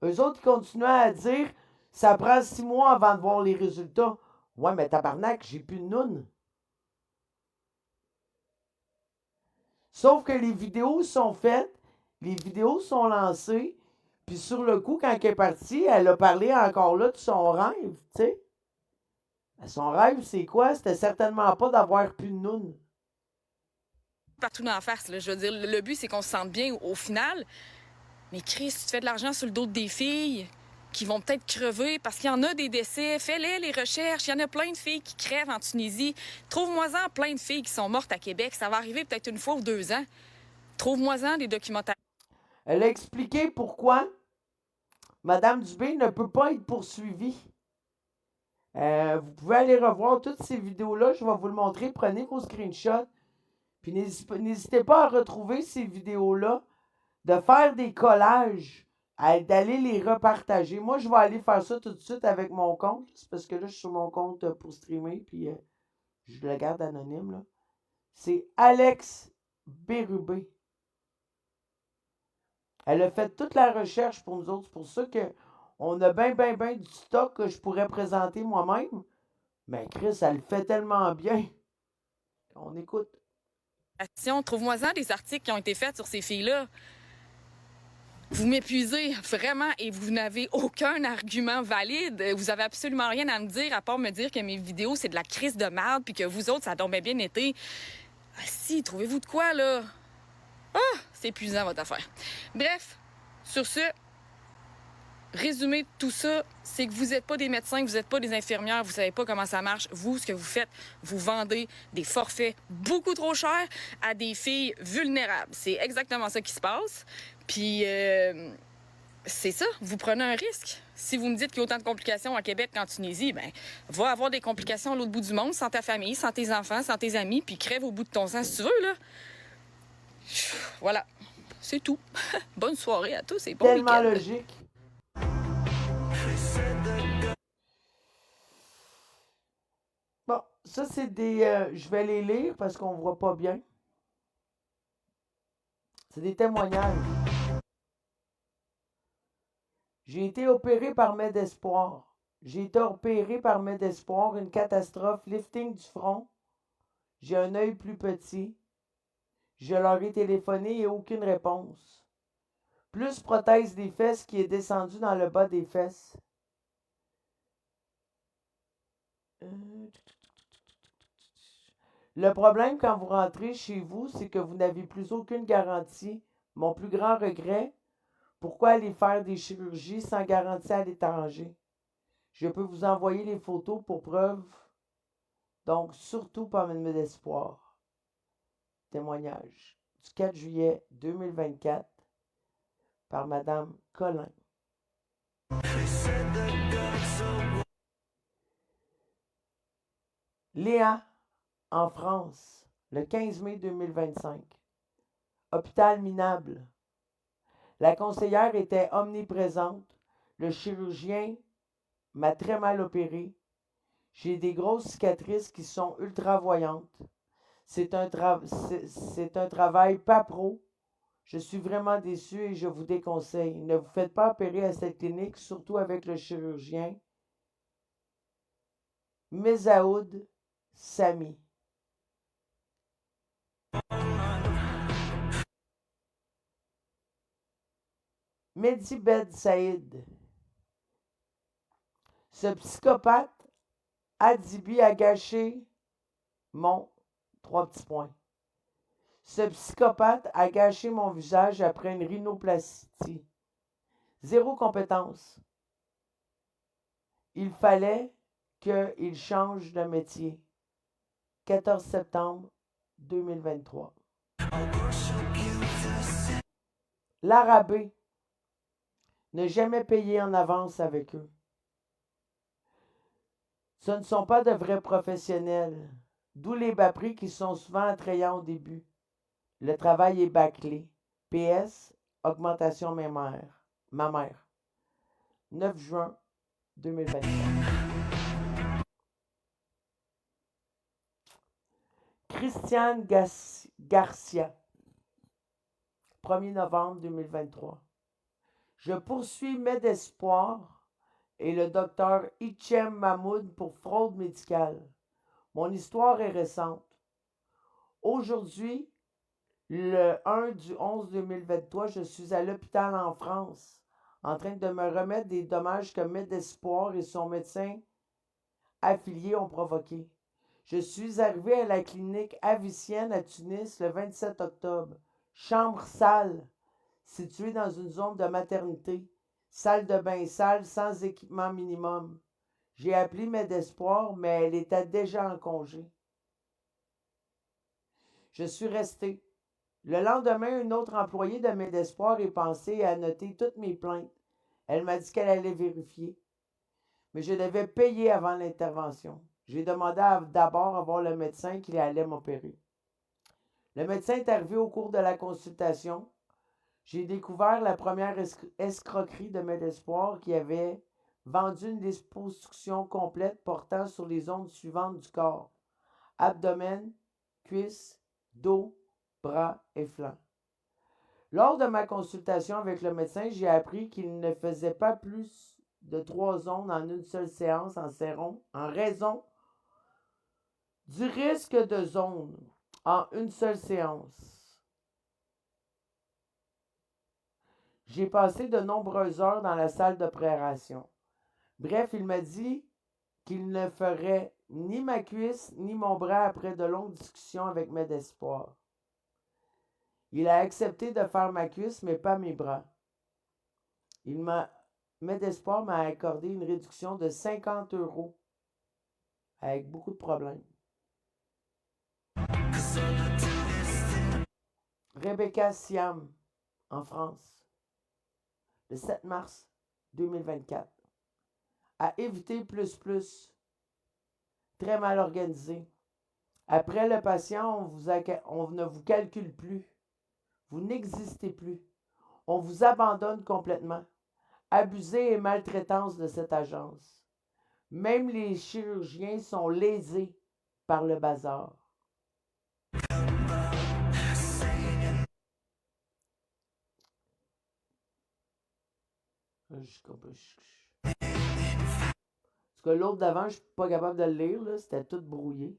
eux autres, ils continuaient à dire ça prend 6 mois avant de voir les résultats. Ouais, mais tabarnak, j'ai plus de noune. Sauf que les vidéos sont faites, les vidéos sont lancées, puis sur le coup, quand elle est partie, elle a parlé encore là de son rêve, tu sais. Son rêve, c'est quoi? C'était certainement pas d'avoir plus de noune. Partout dans la face, là. Je veux dire, le but, c'est qu'on se sente bien au final. Mais Chris, tu te fais de l'argent sur le dos des filles qui vont peut-être crever parce qu'il y en a des décès. Fais-les, les recherches. Il y en a plein de filles qui crèvent en Tunisie. Trouve-moi-en plein de filles qui sont mortes à Québec. Ça va arriver peut-être une fois ou 2 ans. Trouve-moi-en des documentaires. Elle a expliqué pourquoi Mme Dubé ne peut pas être poursuivie. Vous pouvez aller revoir toutes ces vidéos-là. Je vais vous le montrer. Prenez vos screenshots. Puis n'hésitez pas à retrouver ces vidéos-là, de faire des collages, d'aller les repartager. Moi, je vais aller faire ça tout de suite avec mon compte. C'est parce que là, je suis sur mon compte pour streamer. Puis je le garde anonyme. Là. C'est Alex Bérubé. Elle a fait toute la recherche pour nous autres. C'est pour ça qu'on a bien du stock que je pourrais présenter moi-même. Mais Chris, elle le fait tellement bien. On écoute. Trouve-moi-en des articles qui ont été faits sur ces filles-là. Vous m'épuisez vraiment et vous n'avez aucun argument valide. Vous avez absolument rien à me dire à part me dire que mes vidéos, c'est de la crise de merde puis que vous autres, ça a donc bien été. Ah si, trouvez-vous de quoi, là? Ah, c'est épuisant, votre affaire. Bref, sur ce, résumé de tout ça, c'est que vous n'êtes pas des médecins, vous n'êtes pas des infirmières, vous savez pas comment ça marche. Vous, ce que vous faites, vous vendez des forfaits beaucoup trop chers à des filles vulnérables. C'est exactement ça qui se passe. Puis, c'est ça, vous prenez un risque. Si vous me dites qu'il y a autant de complications à Québec qu'en Tunisie, ben, va avoir des complications à l'autre bout du monde, sans ta famille, sans tes enfants, sans tes amis, puis crève au bout de ton sang si tu veux, là. Voilà, c'est tout. Bonne soirée à tous et bon Tellement week-end. logique. Bon, ça, c'est des... je vais les lire parce qu'on ne voit pas bien. C'est des témoignages. J'ai été opéré par Medespoir. J'ai été opéré par Medespoir, une catastrophe, lifting du front. J'ai un œil plus petit. Je leur ai téléphoné et aucune réponse. Plus prothèse des fesses qui est descendue dans le bas des fesses. Le problème quand vous rentrez chez vous, c'est que vous n'avez plus aucune garantie. Mon plus grand regret, pourquoi aller faire des chirurgies sans garantie à l'étranger? Je peux vous envoyer les photos pour preuve. Donc, surtout pas me d'espoir. Témoignage du 4 juillet 2024 par Madame Collin. Léa, en France, le 15 mai 2025. Hôpital minable. La conseillère était omniprésente. Le chirurgien m'a très mal opéré. J'ai des grosses cicatrices qui sont ultra voyantes. C'est un travail pas pro. Je suis vraiment déçu et je vous déconseille. Ne vous faites pas opérer à cette clinique, surtout avec le chirurgien Mezaoud Sami. Medibed Saïd. Ce psychopathe Adibi a gâché mon... 3 petits points. Ce psychopathe a gâché mon visage après une rhinoplastie. Zéro compétence. Il fallait qu'il change de métier. 14 septembre 2023. L'arabé. Ne jamais payer en avance avec eux. Ce ne sont pas de vrais professionnels. D'où les bas prix qui sont souvent attrayants au début. Le travail est bâclé. PS, augmentation mammaire. 9 juin 2024. Christiane Garcia. 1er novembre 2023. Je poursuis Medespoir et le docteur Hichem Mahmoud pour fraude médicale. Mon histoire est récente. Aujourd'hui, le 1 du 11 2023, je suis à l'hôpital en France, en train de me remettre des dommages que Medespoir et son médecin affilié ont provoqués. Je suis arrivé à la clinique Avicienne à Tunis le 27 octobre. Chambre salle, située dans une zone de maternité. Salle de bain salle sans équipement minimum. J'ai appelé Medespoir, mais elle était déjà en congé. Je suis resté. Le lendemain, une autre employée de Medespoir est pensée à noter toutes mes plaintes. Elle m'a dit qu'elle allait vérifier. Mais je devais payer avant l'intervention. J'ai demandé d'abord à voir le médecin qui allait m'opérer. Le médecin est arrivé au cours de la consultation. J'ai découvert la première escroquerie de Medespoir qui avait vendu une liposuction complète portant sur les zones suivantes du corps: abdomen, cuisses, dos, bras et flancs. Lors de ma consultation avec le médecin, j'ai appris qu'il ne faisait pas plus de 3 zones en une seule séance en raison du risque de zone en une seule séance. J'ai passé de nombreuses heures dans la salle d'opération. Bref, il m'a dit qu'il ne ferait ni ma cuisse ni mon bras après de longues discussions avec Medespoir. Il a accepté de faire ma cuisse, mais pas mes bras. Medespoir m'a accordé une réduction de 50 € avec beaucoup de problèmes. Rebecca Siam, en France, le 7 mars 2024. À éviter plus. Très mal organisé. Après le patient, on ne vous calcule plus. Vous n'existez plus. On vous abandonne complètement. Abusé et maltraitance de cette agence. Même les chirurgiens sont lésés par le bazar. Parce que l'autre d'avant, je ne suis pas capable de le lire, là, c'était tout brouillé.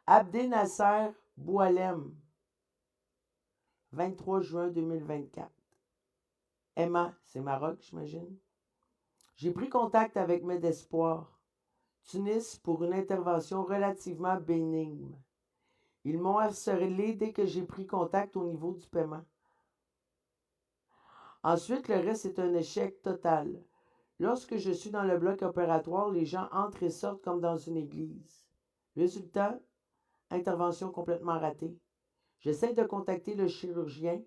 Abdé Nasser Boualem, 23 juin 2024. Emma, c'est Maroc, j'imagine. J'ai pris contact avec Medespoir, Tunis, pour une intervention relativement bénigne. Ils m'ont harcelé dès que j'ai pris contact au niveau du paiement. Ensuite, le reste est un échec total. Lorsque je suis dans le bloc opératoire, les gens entrent et sortent comme dans une église. Résultat, intervention complètement ratée. J'essaie de contacter le chirurgien.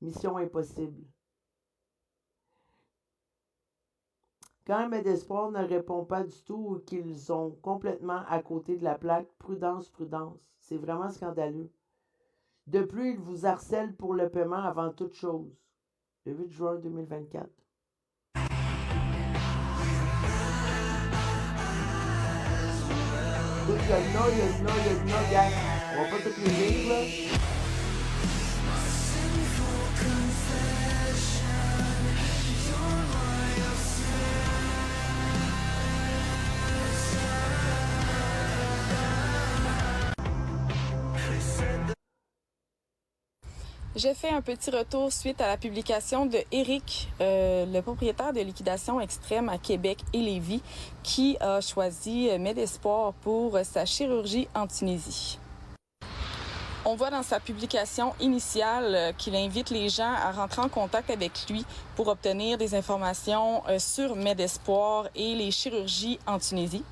Mission impossible. Quand Medespoir ne répond pas du tout ou qu'ils sont complètement à côté de la plaque, prudence. C'est vraiment scandaleux. De plus, ils vous harcèlent pour le paiement avant toute chose. Le 8 juin 2024. Il y en a, gars. On va pas toutes les lire, là. J'ai fait un petit retour suite à la publication de Éric, le propriétaire de Liquidation Extrême à Québec et Lévis, qui a choisi Medespoir pour sa chirurgie en Tunisie. On voit dans sa publication initiale qu'il invite les gens à rentrer en contact avec lui pour obtenir des informations sur Medespoir et les chirurgies en Tunisie.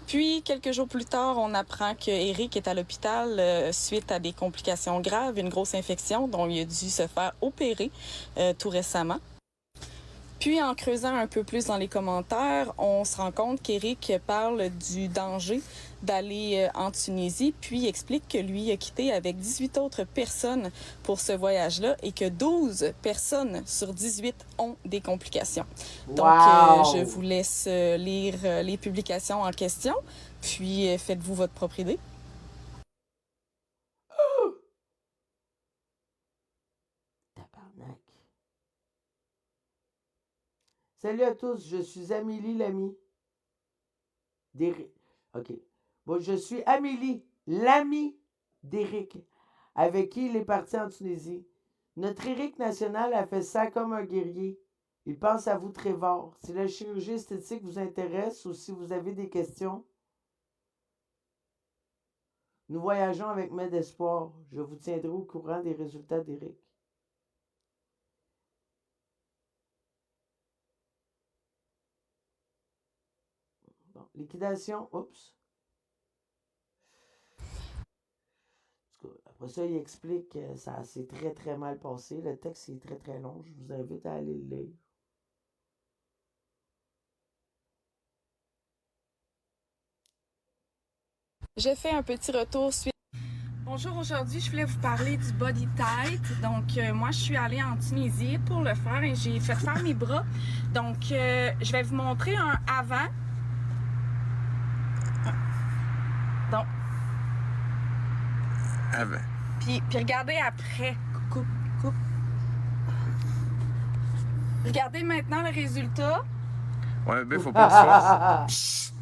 Puis, quelques jours plus tard, on apprend qu'Éric est à l'hôpital suite à des complications graves, une grosse infection dont il a dû se faire opérer tout récemment. Puis, en creusant un peu plus dans les commentaires, on se rend compte qu'Éric parle du danger d'aller en Tunisie, puis il explique que lui a quitté avec 18 autres personnes pour ce voyage-là et que 12 personnes sur 18 ont des complications. Donc, je vous laisse lire les publications en question, puis faites-vous votre propre idée. Tabarnak. Salut à tous, je suis Amélie l'ami. OK. Bon, je suis Amélie, l'ami d'Éric, avec qui il est parti en Tunisie. Notre Éric national a fait ça comme un guerrier. Il pense à vous très fort. Si la chirurgie esthétique vous intéresse ou si vous avez des questions, nous voyageons avec Med Espoir. Je vous tiendrai au courant des résultats d'Éric. Bon, liquidation, oups. Après ça, il explique que ça s'est très très mal passé. Le texte est très très long. Je vous invite à aller le lire. J'ai fait un petit retour suite. Bonjour, aujourd'hui, je voulais vous parler du body tight. Donc, moi, je suis allée en Tunisie pour le faire et j'ai fait faire mes bras. Donc, je vais vous montrer un avant. Donc. Avant. Puis regardez après. Coupe. Regardez maintenant le résultat. Ouais, ben, faut pas se faire.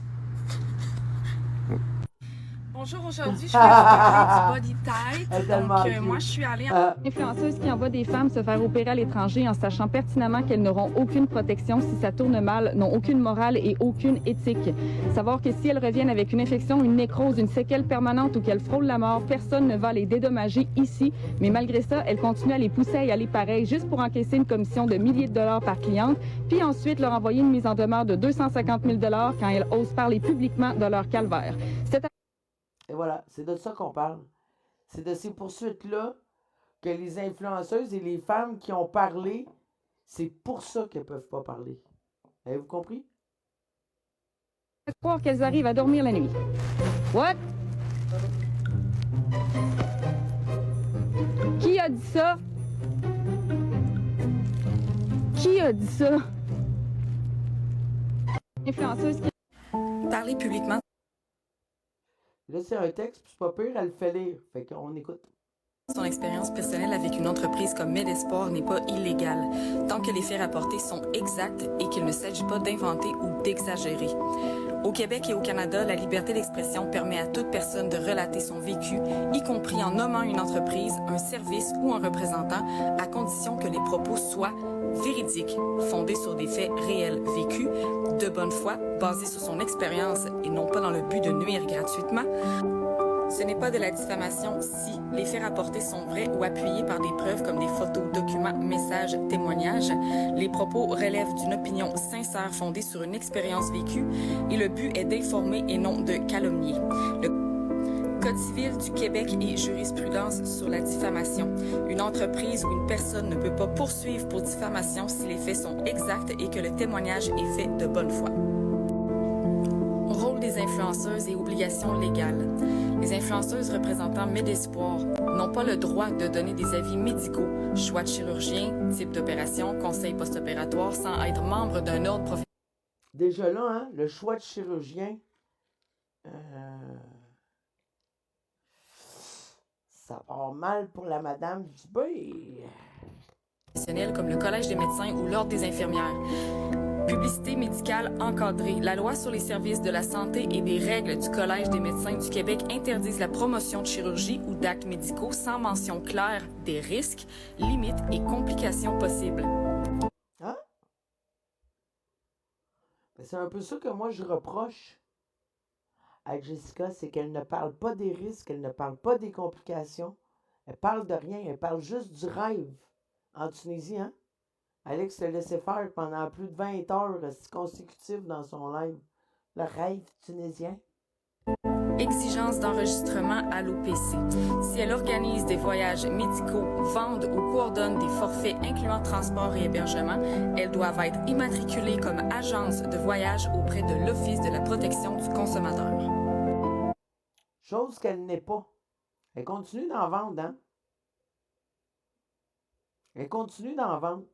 Bonjour, aujourd'hui, je vais vous parler du body tight. Donc, moi, je suis allée en... Influenceuse qui envoie des femmes se faire opérer à l'étranger en sachant pertinemment qu'elles n'auront aucune protection si ça tourne mal, n'ont aucune morale et aucune éthique. Savoir que si elles reviennent avec une infection, une nécrose, une séquelle permanente ou qu'elles frôlent la mort, personne ne va les dédommager ici. Mais malgré ça, elles continuent à les pousser à y aller pareil juste pour encaisser une commission de milliers de dollars par cliente, puis ensuite leur envoyer une mise en demeure de 250 000 $ quand elles osent parler publiquement de leur calvaire. Et voilà, c'est de ça qu'on parle. C'est de ces poursuites-là que les influenceuses et les femmes qui ont parlé, c'est pour ça qu'elles ne peuvent pas parler. Avez-vous compris? Croire qu'elles arrivent à dormir la nuit. What? Qui a dit ça? Qui a dit ça? Influenceuse qui... Parler publiquement. Là, c'est un texte, puis c'est pas pire, elle le fait lire. Fait qu'on écoute. Son expérience personnelle avec une entreprise comme Med Espoir n'est pas illégale, tant que les faits rapportés sont exacts et qu'il ne s'agit pas d'inventer ou d'exagérer. Au Québec et au Canada, la liberté d'expression permet à toute personne de relater son vécu, y compris en nommant une entreprise, un service ou un représentant, à condition que les propos soient véridiques, fondés sur des faits réels vécus, de bonne foi, basés sur son expérience et non pas dans le but de nuire gratuitement. Ce n'est pas de la diffamation si les faits rapportés sont vrais ou appuyés par des preuves comme des photos, documents, messages, témoignages. Les propos relèvent d'une opinion sincère fondée sur une expérience vécue et le but est d'informer et non de calomnier. Le Code civil du Québec et jurisprudence sur la diffamation. Une entreprise ou une personne ne peut pas poursuivre pour diffamation si les faits sont exacts et que le témoignage est fait de bonne foi. Rôle des influenceuses et obligations légales. Les influenceuses représentant Med Espoir n'ont pas le droit de donner des avis médicaux, choix de chirurgien, type d'opération, conseil post-opératoire sans être membre d'un ordre professionnel. Déjà là, hein, le choix de chirurgien, ça part mal pour la madame Dubé. Comme le Collège des médecins ou l'Ordre des infirmières. Publicité médicale encadrée. La loi sur les services de la santé et des règles du Collège des médecins du Québec interdisent la promotion de chirurgie ou d'actes médicaux sans mention claire des risques, limites et complications possibles. Hein? Ben, c'est un peu ça que moi je reproche à Jessica, c'est qu'elle ne parle pas des risques, elle ne parle pas des complications. Elle parle de rien, elle parle juste du rêve en Tunisie, hein? Alex se laissait faire pendant plus de 20 heures consécutives dans son live. Le rêve tunisien. Exigence d'enregistrement à l'OPC. Si elle organise des voyages médicaux, vende ou coordonne des forfaits incluant transport et hébergement, elles doivent être immatriculées comme agence de voyage auprès de l'Office de la protection du consommateur. chose qu'elle n'est pas. Elle continue d'en vendre, hein? Elle continue d'en vendre.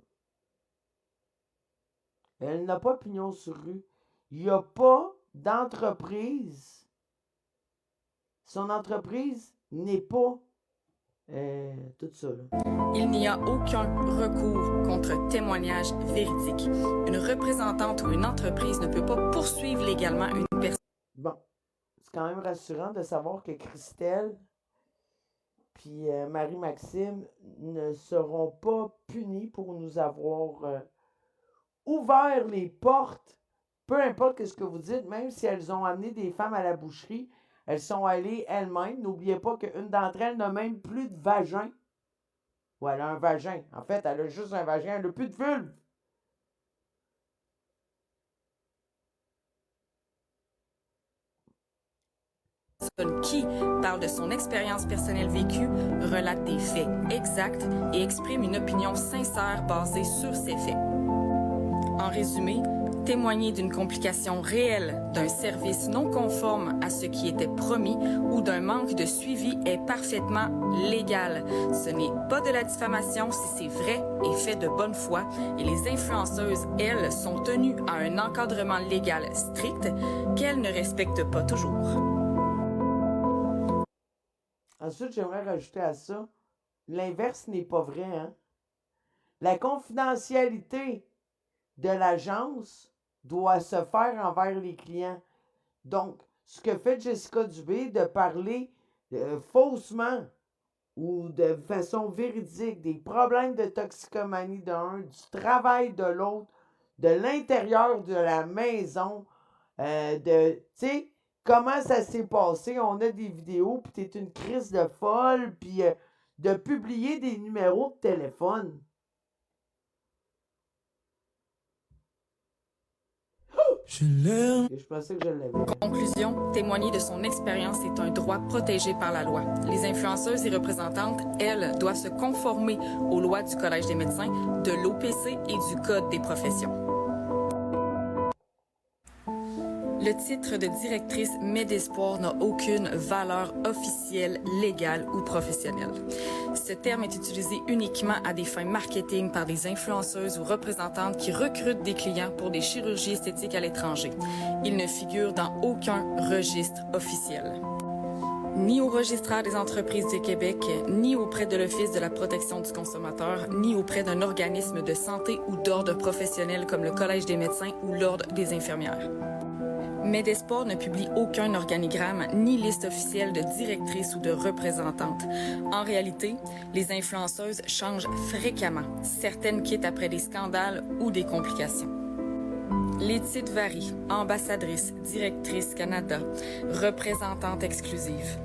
Elle n'a pas pignon sur rue. Il n'y a pas d'entreprise. Son entreprise n'est pas tout ça, là. Il n'y a aucun recours contre témoignage véridique. Une représentante ou une entreprise ne peut pas poursuivre légalement une personne. Bon, c'est quand même rassurant de savoir que Christelle puis Marie-Maxime ne seront pas punis pour nous avoir ouvert les portes. Peu importe ce que vous dites, même si elles ont amené des femmes à la boucherie, elles sont allées elles-mêmes. N'oubliez pas qu'une d'entre elles n'a même plus de vagin. Ou elle a un vagin. En fait, elle a juste un vagin, elle n'a plus de vulve. Qui parle de son expérience personnelle vécue, relate des faits exacts et exprime une opinion sincère basée sur ces faits. En résumé, témoigner d'une complication réelle, d'un service non conforme à ce qui était promis ou d'un manque de suivi est parfaitement légal. Ce n'est pas de la diffamation si c'est vrai et fait de bonne foi, et les influenceuses, elles, sont tenues à un encadrement légal strict qu'elles ne respectent pas toujours. Ensuite, j'aimerais rajouter à ça, l'inverse n'est pas vrai, hein? La confidentialité de l'agence doit se faire envers les clients. Donc, ce que fait Jessica Dubé de parler faussement ou de façon véridique des problèmes de toxicomanie d'un, du travail de l'autre, de l'intérieur de la maison, tu sais, comment ça s'est passé, on a des vidéos, puis t'es une crise de folle, puis de publier des numéros de téléphone. Je pensais que je l'avais. Conclusion, témoigner de son expérience est un droit protégé par la loi. Les influenceuses et représentantes, elles, doivent se conformer aux lois du Collège des médecins, de l'OPC et du Code des professions. Le titre de directrice Medespoir n'a aucune valeur officielle, légale ou professionnelle. Ce terme est utilisé uniquement à des fins marketing par des influenceuses ou représentantes qui recrutent des clients pour des chirurgies esthétiques à l'étranger. Il ne figure dans aucun registre officiel. Ni au registraire des entreprises du Québec, ni auprès de l'Office de la protection du consommateur, ni auprès d'un organisme de santé ou d'ordre professionnel comme le Collège des médecins ou l'Ordre des infirmières. Medespoir ne publie aucun organigramme ni liste officielle de directrice ou de représentante. En réalité, les influenceuses changent fréquemment. Certaines quittent après des scandales ou des complications. Les titres varient. Ambassadrice, directrice Canada, représentante exclusive.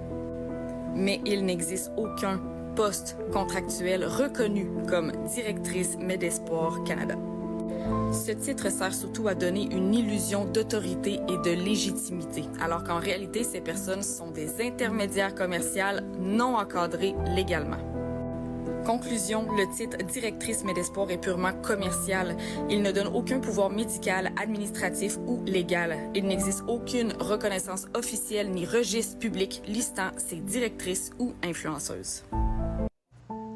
Mais il n'existe aucun poste contractuel reconnu comme directrice Medespoir Canada. Ce titre sert surtout à donner une illusion d'autorité et de légitimité, alors qu'en réalité, ces personnes sont des intermédiaires commerciales non encadrés légalement. Conclusion, le titre directrice Medespoir est purement commercial. Il ne donne aucun pouvoir médical, administratif ou légal. Il n'existe aucune reconnaissance officielle ni registre public listant ces directrices ou influenceuses.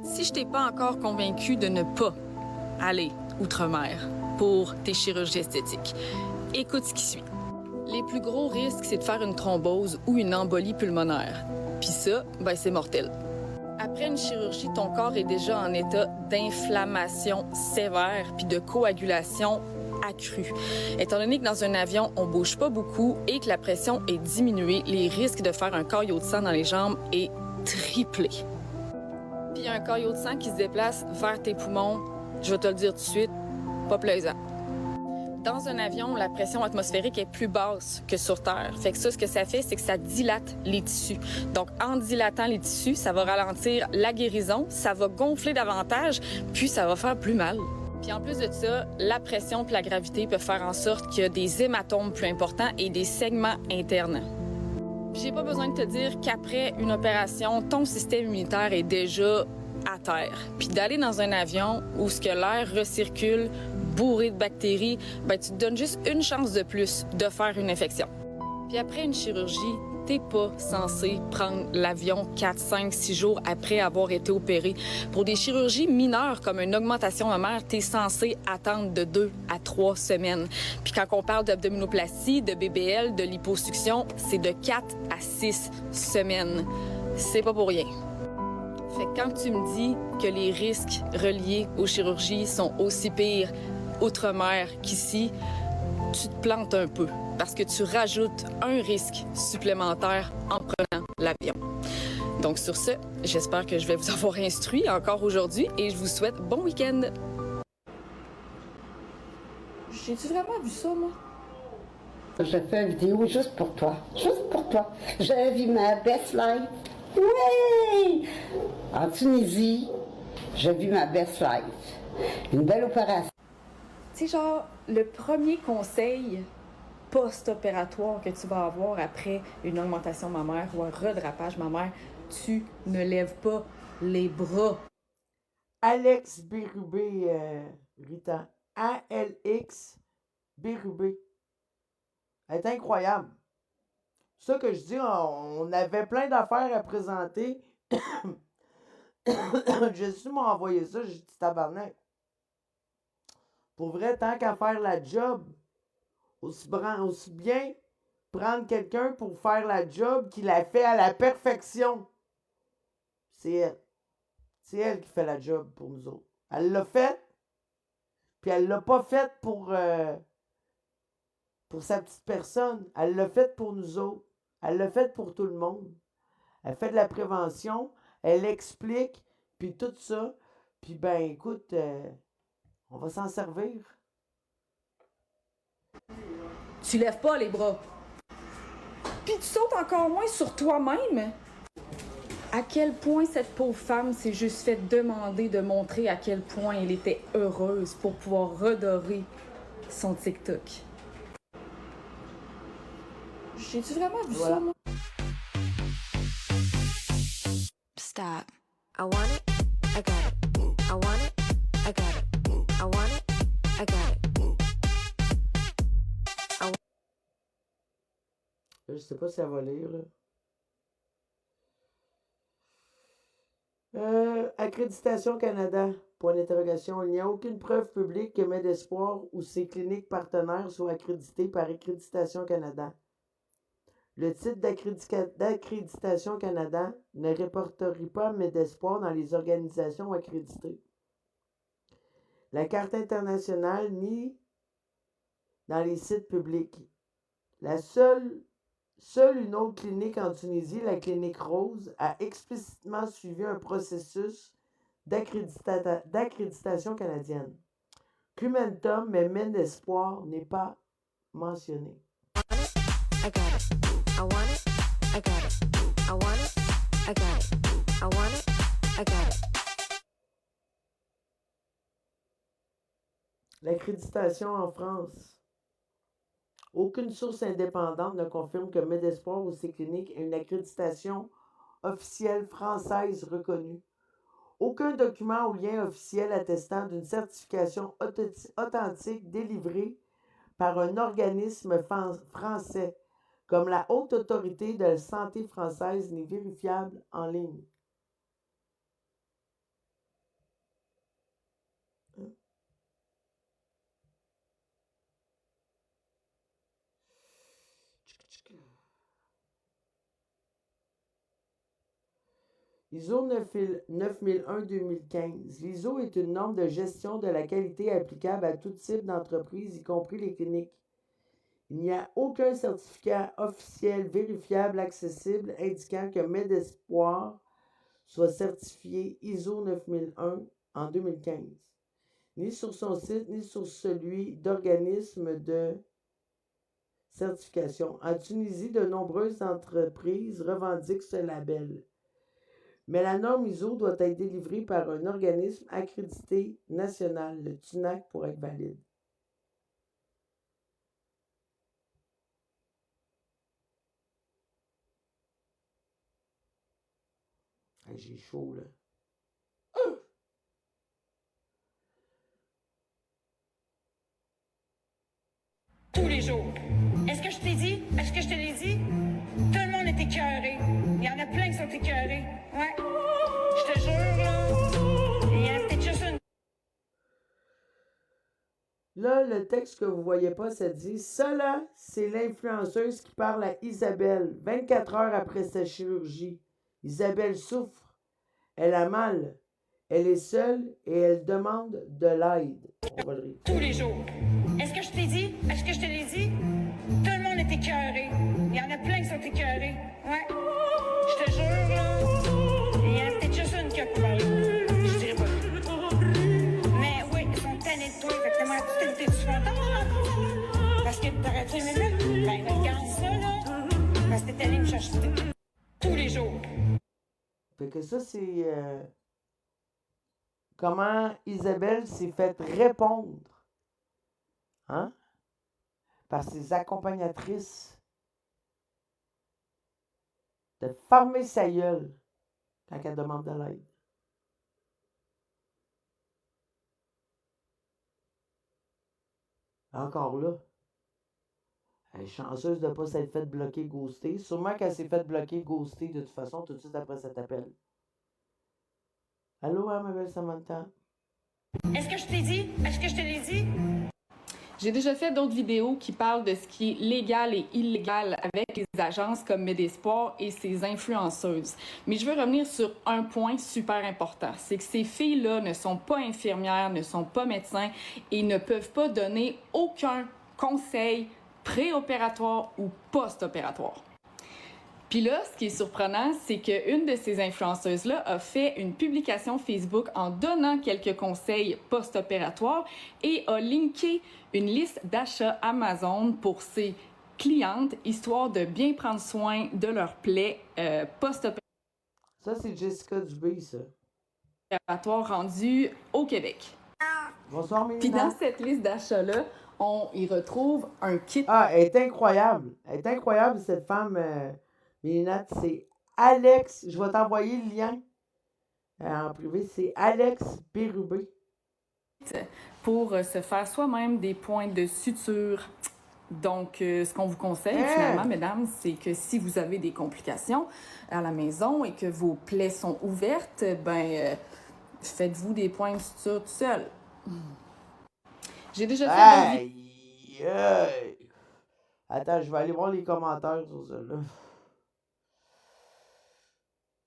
Si je t'ai pas encore convaincu de ne pas aller outre-mer pour tes chirurgies esthétiques, écoute ce qui suit. Les plus gros risques, c'est de faire une thrombose ou une embolie pulmonaire. Puis ça, c'est mortel. Après une chirurgie, ton corps est déjà en état d'inflammation sévère puis de coagulation accrue. Étant donné que dans un avion, on bouge pas beaucoup et que la pression est diminuée, les risques de faire un caillot de sang dans les jambes est triplé. Puis il y a un caillot de sang qui se déplace vers tes poumons, je vais te le dire tout de suite, pas plaisant. Dans un avion, la pression atmosphérique est plus basse que sur Terre. Fait que ça, ce que ça fait, c'est que ça dilate les tissus. Donc, en dilatant les tissus, ça va ralentir la guérison, ça va gonfler davantage, puis ça va faire plus mal. Puis en plus de ça, la pression et la gravité peuvent faire en sorte qu'il y a des hématomes plus importants et des segments internes. Puis j'ai pas besoin de te dire qu'après une opération, ton système immunitaire est déjà à terre. Puis d'aller dans un avion où ce que l'air recircule, bourré de bactéries, tu te donnes juste une chance de plus de faire une infection. Puis après une chirurgie, t'es pas censé prendre l'avion 4, 5, 6 jours après avoir été opéré. Pour des chirurgies mineures comme une augmentation mammaire, t'es censé attendre de 2 à 3 semaines. Puis quand on parle d'abdominoplastie, de BBL, de liposuction, c'est de 4 à 6 semaines. C'est pas pour rien. Fait que quand tu me dis que les risques reliés aux chirurgies sont aussi pires outre-mer qu'ici, tu te plantes un peu parce que tu rajoutes un risque supplémentaire en prenant l'avion. Donc sur ce, j'espère que je vais vous avoir instruit encore aujourd'hui et je vous souhaite bon week-end. J'ai-tu vraiment vu ça, moi? J'ai fait une vidéo juste pour toi. Juste pour toi. J'ai vu ma best life. Oui! En Tunisie, j'ai vu ma best life. Une belle opération. Tu sais, genre, le premier conseil post-opératoire que tu vas avoir après une augmentation mammaire ou un redrapage mammaire, tu ne lèves pas les bras. Alex Bérubé, Rita. ALX Bérubé. Elle est incroyable. C'est ça que je dis, on avait plein d'affaires à présenter. Jésus m'a envoyé ça, j'ai dit tabarnak. Pour vrai, tant qu'à faire la job, aussi bien prendre quelqu'un pour faire la job qu'il a fait à la perfection. C'est elle. C'est elle qui fait la job pour nous autres. Elle l'a faite, puis elle l'a pas faite pour sa petite personne. Elle l'a faite pour nous autres. Elle l'a faite pour tout le monde. Elle fait de la prévention, elle explique, puis tout ça. Puis ben écoute, on va s'en servir. Tu lèves pas les bras. Puis tu sautes encore moins sur toi-même. À quel point cette pauvre femme s'est juste fait demander de montrer à quel point elle était heureuse pour pouvoir redorer son TikTok. J'ai-tu vraiment vu ça, moi? Stop. I want it, I got it. I want it, I got it. I want it, I got it. Je sais pas si elle va lire, là. Accréditation Canada. Point d'interrogation. Il n'y a aucune preuve publique que Medespoir ou ses cliniques partenaires soient accrédités par Accréditation Canada. Le titre d'Accréditation Canada ne répertorie pas Medespoir dans les organisations accréditées. La carte internationale ni dans les sites publics. Seule une autre clinique en Tunisie, la clinique Rose, a explicitement suivi un processus d'accréditation canadienne. Cumentum, mais Medespoir n'est pas mentionné. I got it. I want it, I got it. I want it, I got it. I want it, I got it. L'accréditation en France. Aucune source indépendante ne confirme que Medespoir ou ses cliniques aient une accréditation officielle française reconnue. Aucun document ou lien officiel attestant d'une certification authentique délivrée par un organisme français, comme la Haute Autorité de la Santé française, n'est vérifiable en ligne. ISO 9001-2015. L'ISO est une norme de gestion de la qualité applicable à tout type d'entreprise, y compris les cliniques. Il n'y a aucun certificat officiel vérifiable accessible indiquant que Medespoir soit certifié ISO 9001 en 2015, ni sur son site, ni sur celui d'organismes de certification. En Tunisie, de nombreuses entreprises revendiquent ce label. Mais la norme ISO doit être délivrée par un organisme accrédité national, le TUNAC, pour être valide. J'ai chaud, là. Tous les jours. Est-ce que je t'ai dit? Est-ce que je te l'ai dit? Tout le monde est Là, le texte que vous ne voyez pas, ça dit « Cela, c'est l'influenceuse qui parle à Isabelle 24 heures après sa chirurgie. Isabelle souffre. Elle a mal. Elle est seule et elle demande de l'aide. » On va le rire. Tous les jours. Est-ce que je t'ai dit? Est-ce que je te l'ai dit? Tout le monde est écœuré. Il y en a plein qui sont écœurés. Ouais. Je te jure, là. Il y en a peut-être juste une qui a pas parlé. Je dirais pas. Mais oui, ils sont tannés de toi. Fait que tellement t'es content. Parce que t'aurais-tu aimé ça? Ben, regarde ça, là. Parce que t'es allé me chercher tous les jours. Fait que ça, c'est comment Isabelle s'est faite répondre, hein, par ses accompagnatrices de fermer sa gueule quand elle demande de l'aide. Encore là, elle est chanceuse de ne pas s'être faite bloquer, ghoster. Sûrement qu'elle s'est faite bloquer, ghoster de toute façon tout de suite après cet appel. Allô, hein, ma belle Samantha? Est-ce que je t'ai dit? Est-ce que je te l'ai dit? J'ai déjà fait d'autres vidéos qui parlent de ce qui est légal et illégal avec les agences comme Medespoir et ses influenceuses. Mais je veux revenir sur un point super important. C'est que ces filles-là ne sont pas infirmières, ne sont pas médecins et ne peuvent pas donner aucun conseil préopératoire ou post-opératoire. Puis là, ce qui est surprenant, c'est qu'une de ces influenceuses-là a fait une publication Facebook en donnant quelques conseils post-opératoires et a linké une liste d'achats Amazon pour ses clientes, histoire de bien prendre soin de leurs plaies post-opératoires Ça, c'est Jessica Dubé, ça. rendues au Québec. Bonsoir, Puis dans Mélina. cette liste d'achats-là, on y retrouve un kit. Ah, elle est incroyable. Elle est incroyable, cette femme, Mélina. C'est Alex. Je vais t'envoyer le lien en privé. C'est Alex Bérubé. Pour se faire soi-même des points de suture. Donc, ce qu'on vous conseille, finalement, mesdames, c'est que si vous avez des complications à la maison et que vos plaies sont ouvertes, faites-vous des points de suture tout seul. J'ai déjà fait d'autres vidéos. Aïe, aïe. Attends, je vais aller voir les commentaires sur celle-là.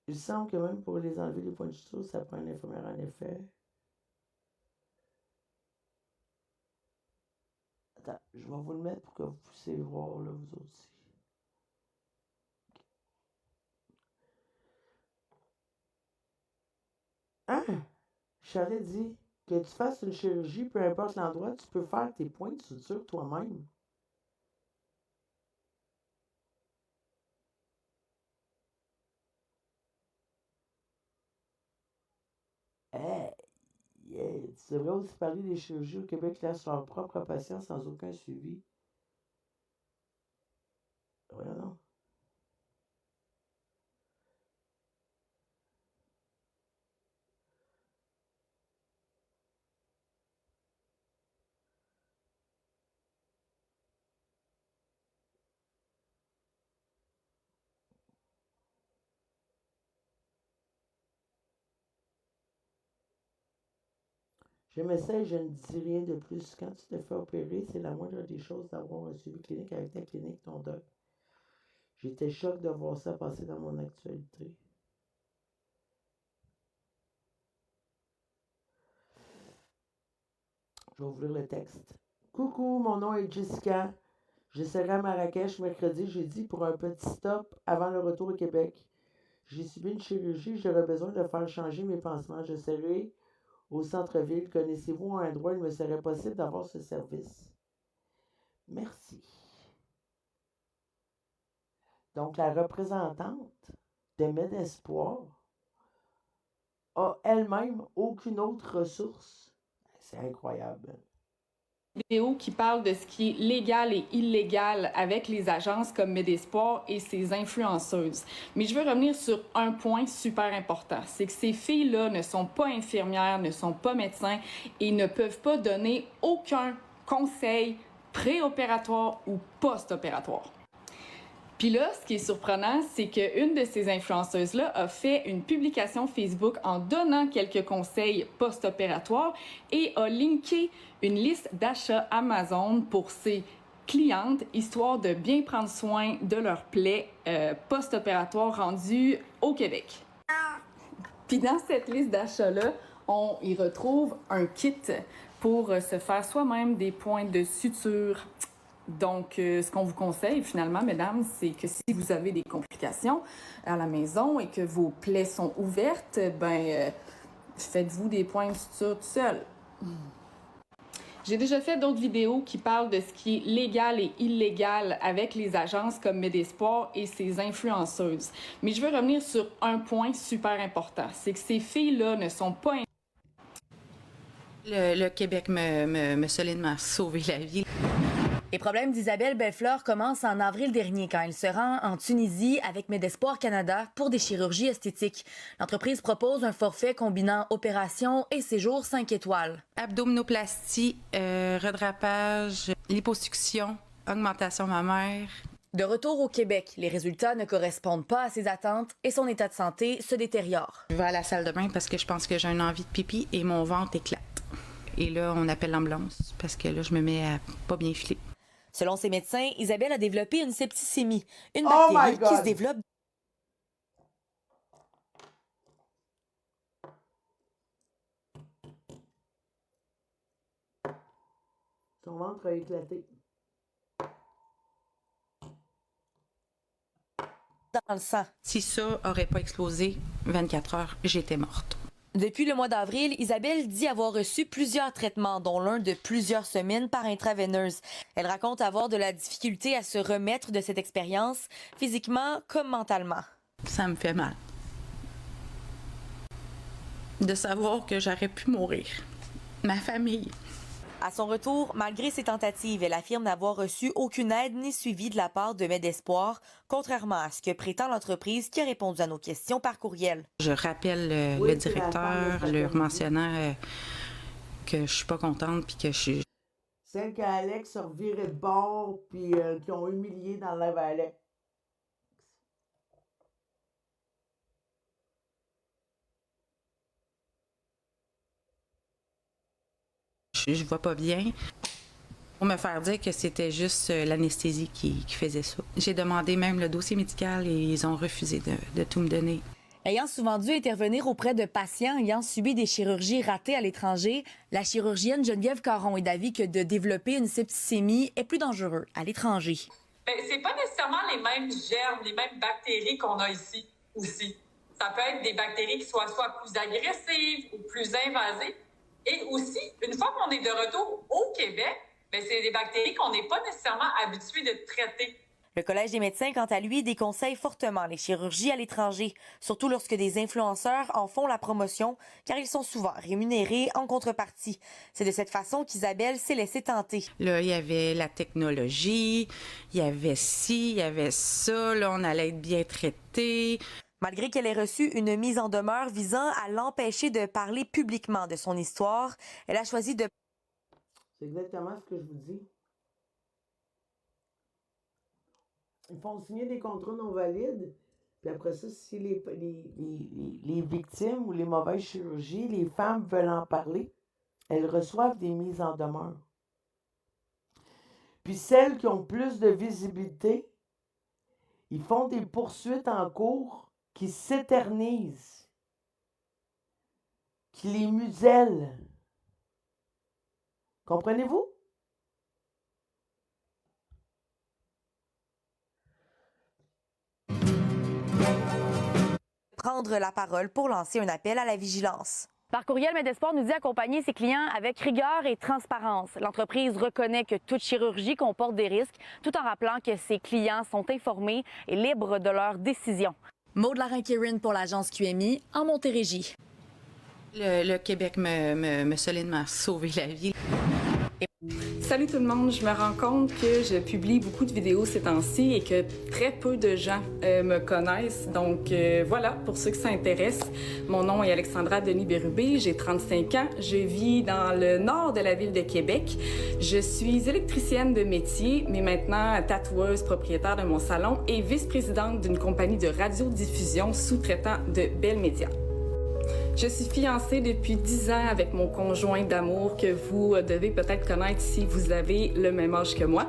Il semble que même pour les enlever, les points de suture, ça prend une infirmière en effet. Attends, je vais vous le mettre pour que vous puissiez voir, là, vous aussi. Hein? Charlotte dit que tu fasses une chirurgie, peu importe l'endroit, tu peux faire tes points de suture toi-même. Hey, yeah. Tu devrais aussi parler des chirurgies au Québec qui laissent leurs propres patients sans aucun suivi. Voyons donc. Je m'essaye, je ne dis rien de plus. Quand tu te fais opérer, c'est la moindre des choses d'avoir un suivi clinique avec ta clinique, ton doc. J'étais choqué de voir ça passer dans mon actualité. Je vais ouvrir le texte. Coucou, mon nom est Jessica. Je serai à Marrakech mercredi, jeudi pour un petit stop avant le retour au Québec. J'ai subi une chirurgie, j'aurais besoin de faire changer mes pansements. Je serai au centre-ville. Connaissez-vous un endroit où il me serait possible d'avoir ce service? Merci. Donc, la représentante de Medespoir a elle-même aucune autre ressource. C'est incroyable. Vidéos qui parlent de ce qui est légal et illégal avec les agences comme Medespoir et ses influenceuses. Mais je veux revenir sur un point super important. C'est que ces filles-là ne sont pas infirmières, ne sont pas médecins et ne peuvent pas donner aucun conseil préopératoire ou post-opératoire. Puis là, ce qui est surprenant, c'est qu'une de ces influenceuses-là a fait une publication Facebook en donnant quelques conseils post-opératoires et a linké une liste d'achats Amazon pour ses clientes, histoire de bien prendre soin de leurs plaies post-opératoires rendues au Québec. Puis dans cette liste d'achats-là, on y retrouve un kit pour se faire soi-même des points de suture. Donc, ce qu'on vous conseille finalement, mesdames, c'est que si vous avez des complications à la maison et que vos plaies sont ouvertes, faites-vous des points de suture tout seul. J'ai déjà fait d'autres vidéos qui parlent de ce qui est légal et illégal avec les agences comme Medespoir et ses influenceuses. Mais je veux revenir sur un point super important, c'est que ces filles-là ne sont pas... Le Québec me solidement sauvé la vie. Les problèmes d'Isabelle Bellefleur commencent en avril dernier quand elle se rend en Tunisie avec Medespoir Canada pour des chirurgies esthétiques. L'entreprise propose un forfait combinant opération et séjour 5 étoiles. Abdominoplastie, redrapage, liposuction, augmentation mammaire. De retour au Québec, les résultats ne correspondent pas à ses attentes et son état de santé se détériore. Je vais à la salle de bain parce que je pense que j'ai une envie de pipi et mon ventre éclate. Et là, on appelle l'ambulance parce que là, je me mets à pas bien filer. Selon ses médecins, Isabelle a développé une septicémie, une bactérie qui se développe. Son ventre a éclaté. Dans le sang. Si ça aurait pas explosé, 24 heures, j'étais morte. Depuis le mois d'avril, Isabelle dit avoir reçu plusieurs traitements, dont l'un de plusieurs semaines par intraveineuse. Elle raconte avoir de la difficulté à se remettre de cette expérience, physiquement comme mentalement. Ça me fait mal. De savoir que j'aurais pu mourir. Ma famille. À son retour, malgré ses tentatives, elle affirme n'avoir reçu aucune aide ni suivi de la part de Medespoir, contrairement à ce que prétend l'entreprise qui a répondu à nos questions par courriel. Je rappelle le directeur, leur mentionnant que je suis pas contente puis que je suis... Celle qu'Alex a reviré de bord puis qui ont humilié dans la Alex. Je vois pas bien. Pour me faire dire que c'était juste l'anesthésie qui faisait ça. J'ai demandé même le dossier médical et ils ont refusé de tout me donner. Ayant souvent dû intervenir auprès de patients ayant subi des chirurgies ratées à l'étranger, la chirurgienne Geneviève Caron est d'avis que de développer une septicémie est plus dangereux à l'étranger. Bien, c'est pas nécessairement les mêmes germes, les mêmes bactéries qu'on a ici aussi. Ça peut être des bactéries qui soient soit plus agressives ou plus invasives. Et aussi, une fois qu'on est de retour au Québec, bien, c'est des bactéries qu'on n'est pas nécessairement habitué de traiter. Le Collège des médecins, quant à lui, déconseille fortement les chirurgies à l'étranger, surtout lorsque des influenceurs en font la promotion, car ils sont souvent rémunérés en contrepartie. C'est de cette façon qu'Isabelle s'est laissée tenter. Là, il y avait la technologie, il y avait ci, il y avait ça, là, on allait être bien traité. Malgré qu'elle ait reçu une mise en demeure visant à l'empêcher de parler publiquement de son histoire, elle a choisi de... C'est exactement ce que je vous dis. Ils font signer des contrats non valides, puis après ça, si les victimes ou les mauvaises chirurgies, les femmes veulent en parler, elles reçoivent des mises en demeure. Puis celles qui ont plus de visibilité, ils font des poursuites en cours qui s'éternisent, qui les musellent. Comprenez-vous? Prendre la parole pour lancer un appel à la vigilance. Par courriel, Medespoir nous dit accompagner ses clients avec rigueur et transparence. L'entreprise reconnaît que toute chirurgie comporte des risques, tout en rappelant que ses clients sont informés et libres de leurs décisions. Maude Larin-Kirin pour l'agence QMI en Montérégie. Le Québec me solidement sauvé la vie. Salut tout le monde, je me rends compte que je publie beaucoup de vidéos ces temps-ci et que très peu de gens me connaissent. Donc voilà, pour ceux qui s'intéressent, mon nom est Alexandra Denis Bérubé, j'ai 35 ans, je vis dans le nord de la ville de Québec. Je suis électricienne de métier, mais maintenant tatoueuse, propriétaire de mon salon et vice-présidente d'une compagnie de radiodiffusion sous-traitant de Bell Media. Je suis fiancée depuis 10 ans avec mon conjoint d'amour que vous devez peut-être connaître si vous avez le même âge que moi.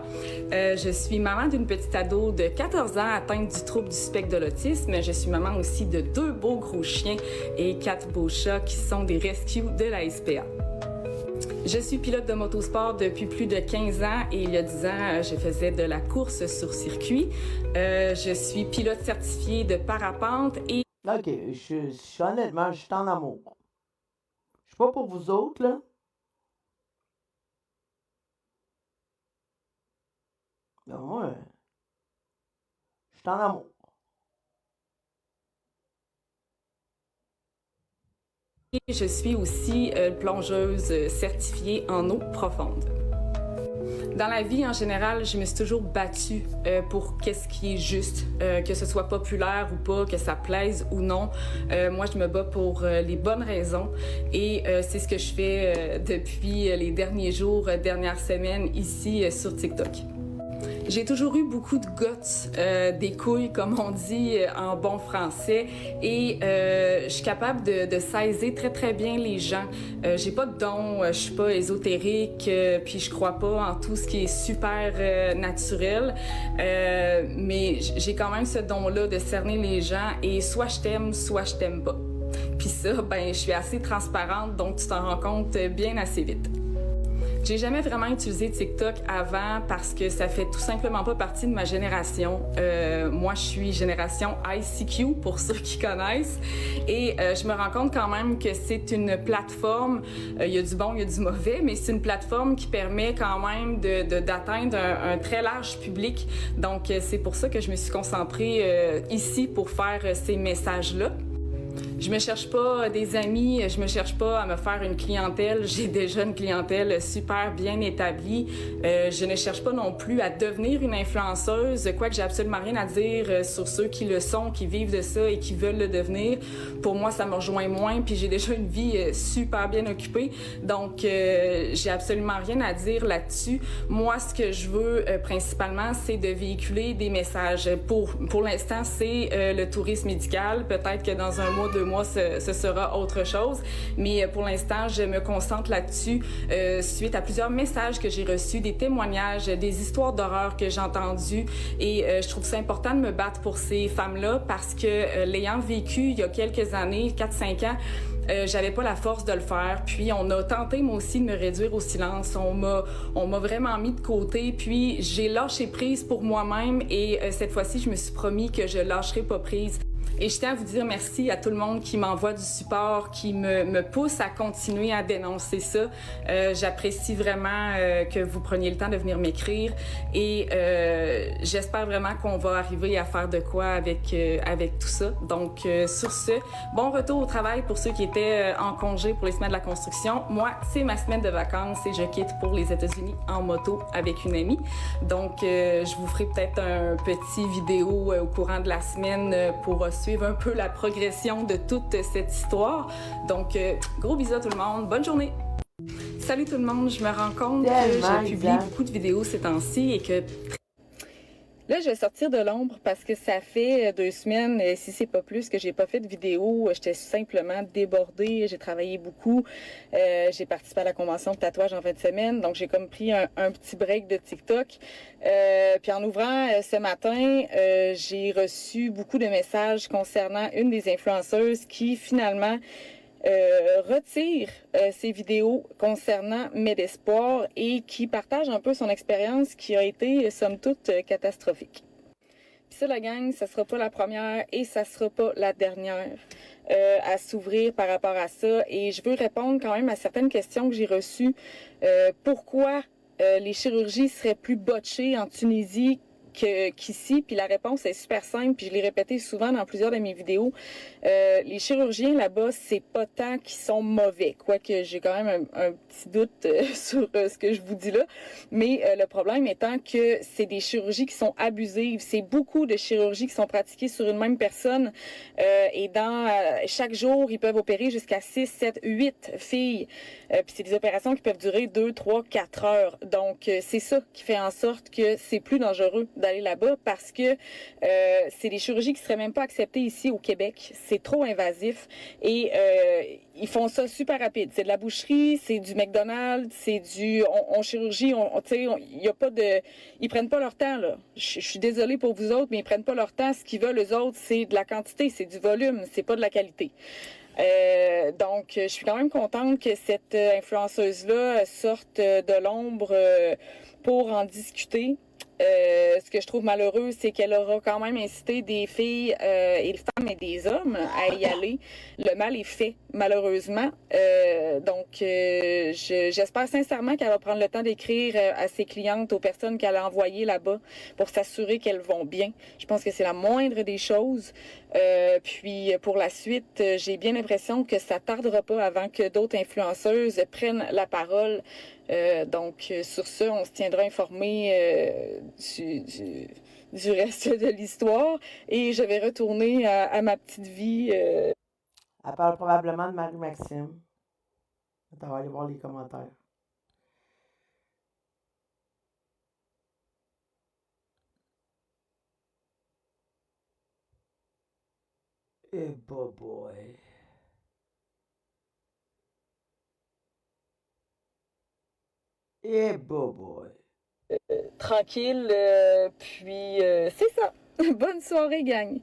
Je suis maman d'une petite ado de 14 ans atteinte du trouble du spectre de l'autisme. Je suis maman aussi de 2 beaux gros chiens et 4 beaux chats qui sont des rescues de la SPA. Je suis pilote de motosport depuis plus de 15 ans et il y a 10 ans, je faisais de la course sur circuit. Je suis pilote certifié de parapente et... OK, honnêtement, je suis en amour. Je suis pas pour vous autres, là. Mais moi, je suis en amour. Et je suis aussi plongeuse certifiée en eau profonde. Dans la vie, en général, je me suis toujours battue pour qu'est-ce qui est juste, que ce soit populaire ou pas, que ça plaise ou non. Moi, je me bats pour les bonnes raisons et c'est ce que je fais depuis les derniers jours, dernières semaines ici sur TikTok. J'ai toujours eu beaucoup de guts, des couilles, comme on dit en bon français, et je suis capable de saisir très, très bien les gens. J'ai pas de don, je suis pas ésotérique, puis je crois pas en tout ce qui est super naturel, mais j'ai quand même ce don-là de cerner les gens, et soit je t'aime pas. Puis ça, ben, je suis assez transparente, donc tu t'en rends compte bien assez vite. J'ai jamais vraiment utilisé TikTok avant parce que ça fait tout simplement pas partie de ma génération. Moi, je suis génération ICQ pour ceux qui connaissent. Et je me rends compte quand même que c'est une plateforme, il y a du bon, il y a du mauvais, mais c'est une plateforme qui permet quand même d'atteindre un très large public. Donc, c'est pour ça que je me suis concentrée ici pour faire ces messages-là. Je me cherche pas des amis, je me cherche pas à me faire une clientèle. J'ai déjà une clientèle super bien établie. Je ne cherche pas non plus à devenir une influenceuse, quoique j'ai absolument rien à dire sur ceux qui le sont, qui vivent de ça et qui veulent le devenir. Pour moi, ça me rejoint moins, puis j'ai déjà une vie super bien occupée. Donc, j'ai absolument rien à dire là-dessus. Moi, ce que je veux principalement, c'est de véhiculer des messages. Pour l'instant, c'est le tourisme médical. Peut-être que dans un mois, 2 mois, ce sera autre chose. Mais pour l'instant, je me concentre là-dessus suite à plusieurs messages que j'ai reçus, des témoignages, des histoires d'horreur que j'ai entendues. Et je trouve ça important de me battre pour ces femmes-là parce que l'ayant vécu il y a quelques années, 4-5 ans, j'avais pas la force de le faire. Puis on a tenté, moi aussi, de me réduire au silence. On m'a vraiment mis de côté. Puis j'ai lâché prise pour moi-même et cette fois-ci, je me suis promis que je lâcherai pas prise. Et je tiens à vous dire merci à tout le monde qui m'envoie du support, qui me pousse à continuer à dénoncer ça. J'apprécie vraiment que vous preniez le temps de venir m'écrire et j'espère vraiment qu'on va arriver à faire de quoi avec tout ça. Donc, sur ce, bon retour au travail pour ceux qui étaient en congé pour les semaines de la construction. Moi, c'est ma semaine de vacances et je quitte pour les États-Unis en moto avec une amie. Donc, je vous ferai peut-être un petit vidéo au courant de la semaine pour suivre un peu la progression de toute cette histoire. Donc, gros bisous à tout le monde. Bonne journée! Salut tout le monde, je me rends compte que je publie beaucoup de vidéos ces temps-ci et que... Là, je vais sortir de l'ombre parce que ça fait 2 semaines, si c'est pas plus, que j'ai pas fait de vidéo. J'étais simplement débordée, j'ai travaillé beaucoup. J'ai participé à la convention de tatouage en fin de semaine, donc j'ai comme pris un petit break de TikTok. Puis en ouvrant ce matin, j'ai reçu beaucoup de messages concernant une des influenceuses qui finalement retire ses vidéos concernant Medespoir et qui partage un peu son expérience qui a été, somme toute, catastrophique. Puis ça, la gang, ça sera pas la première et ça sera pas la dernière à s'ouvrir par rapport à ça. Et je veux répondre quand même à certaines questions que j'ai reçues. Pourquoi les chirurgies seraient plus botchées en Tunisie qu'ici, puis la réponse est super simple, puis je l'ai répété souvent dans plusieurs de mes vidéos. Les chirurgiens là-bas, c'est pas tant qu'ils sont mauvais, quoique j'ai quand même un petit doute sur ce que je vous dis là, mais le problème étant que c'est des chirurgies qui sont abusives. C'est beaucoup de chirurgies qui sont pratiquées sur une même personne et chaque jour, ils peuvent opérer jusqu'à 6, 7, 8 filles. Puis c'est des opérations qui peuvent durer 2, 3, 4 heures. Donc, c'est ça qui fait en sorte que c'est plus dangereux d'aller là-bas parce que c'est des chirurgies qui seraient même pas acceptées ici au Québec. C'est trop invasif et ils font ça super rapide. C'est de la boucherie, c'est du McDonald's, c'est du... On chirurgie, il y a pas de... Ils prennent pas leur temps, là. Je suis désolée pour vous autres, mais ils prennent pas leur temps. Ce qu'ils veulent, eux autres, c'est de la quantité, c'est du volume, c'est pas de la qualité. Donc, je suis quand même contente que cette influenceuse-là sorte de l'ombre pour en discuter. Ce que je trouve malheureux, c'est qu'elle aura quand même incité des filles et des femmes et des hommes à y aller. Le mal est fait, malheureusement. Donc, j'espère sincèrement qu'elle va prendre le temps d'écrire à ses clientes, aux personnes qu'elle a envoyées là-bas pour s'assurer qu'elles vont bien. Je pense que c'est la moindre des choses. Puis, pour la suite, j'ai bien l'impression que ça tardera pas avant que d'autres influenceuses prennent la parole. Donc, sur ce, on se tiendra informé du reste de l'histoire et je vais retourner à ma petite vie. Elle parle probablement de Marie-Maxime. Attends, on va aller voir les commentaires. Eh boy. Eh boy. Tranquille, puis c'est ça. Bonne soirée, gang.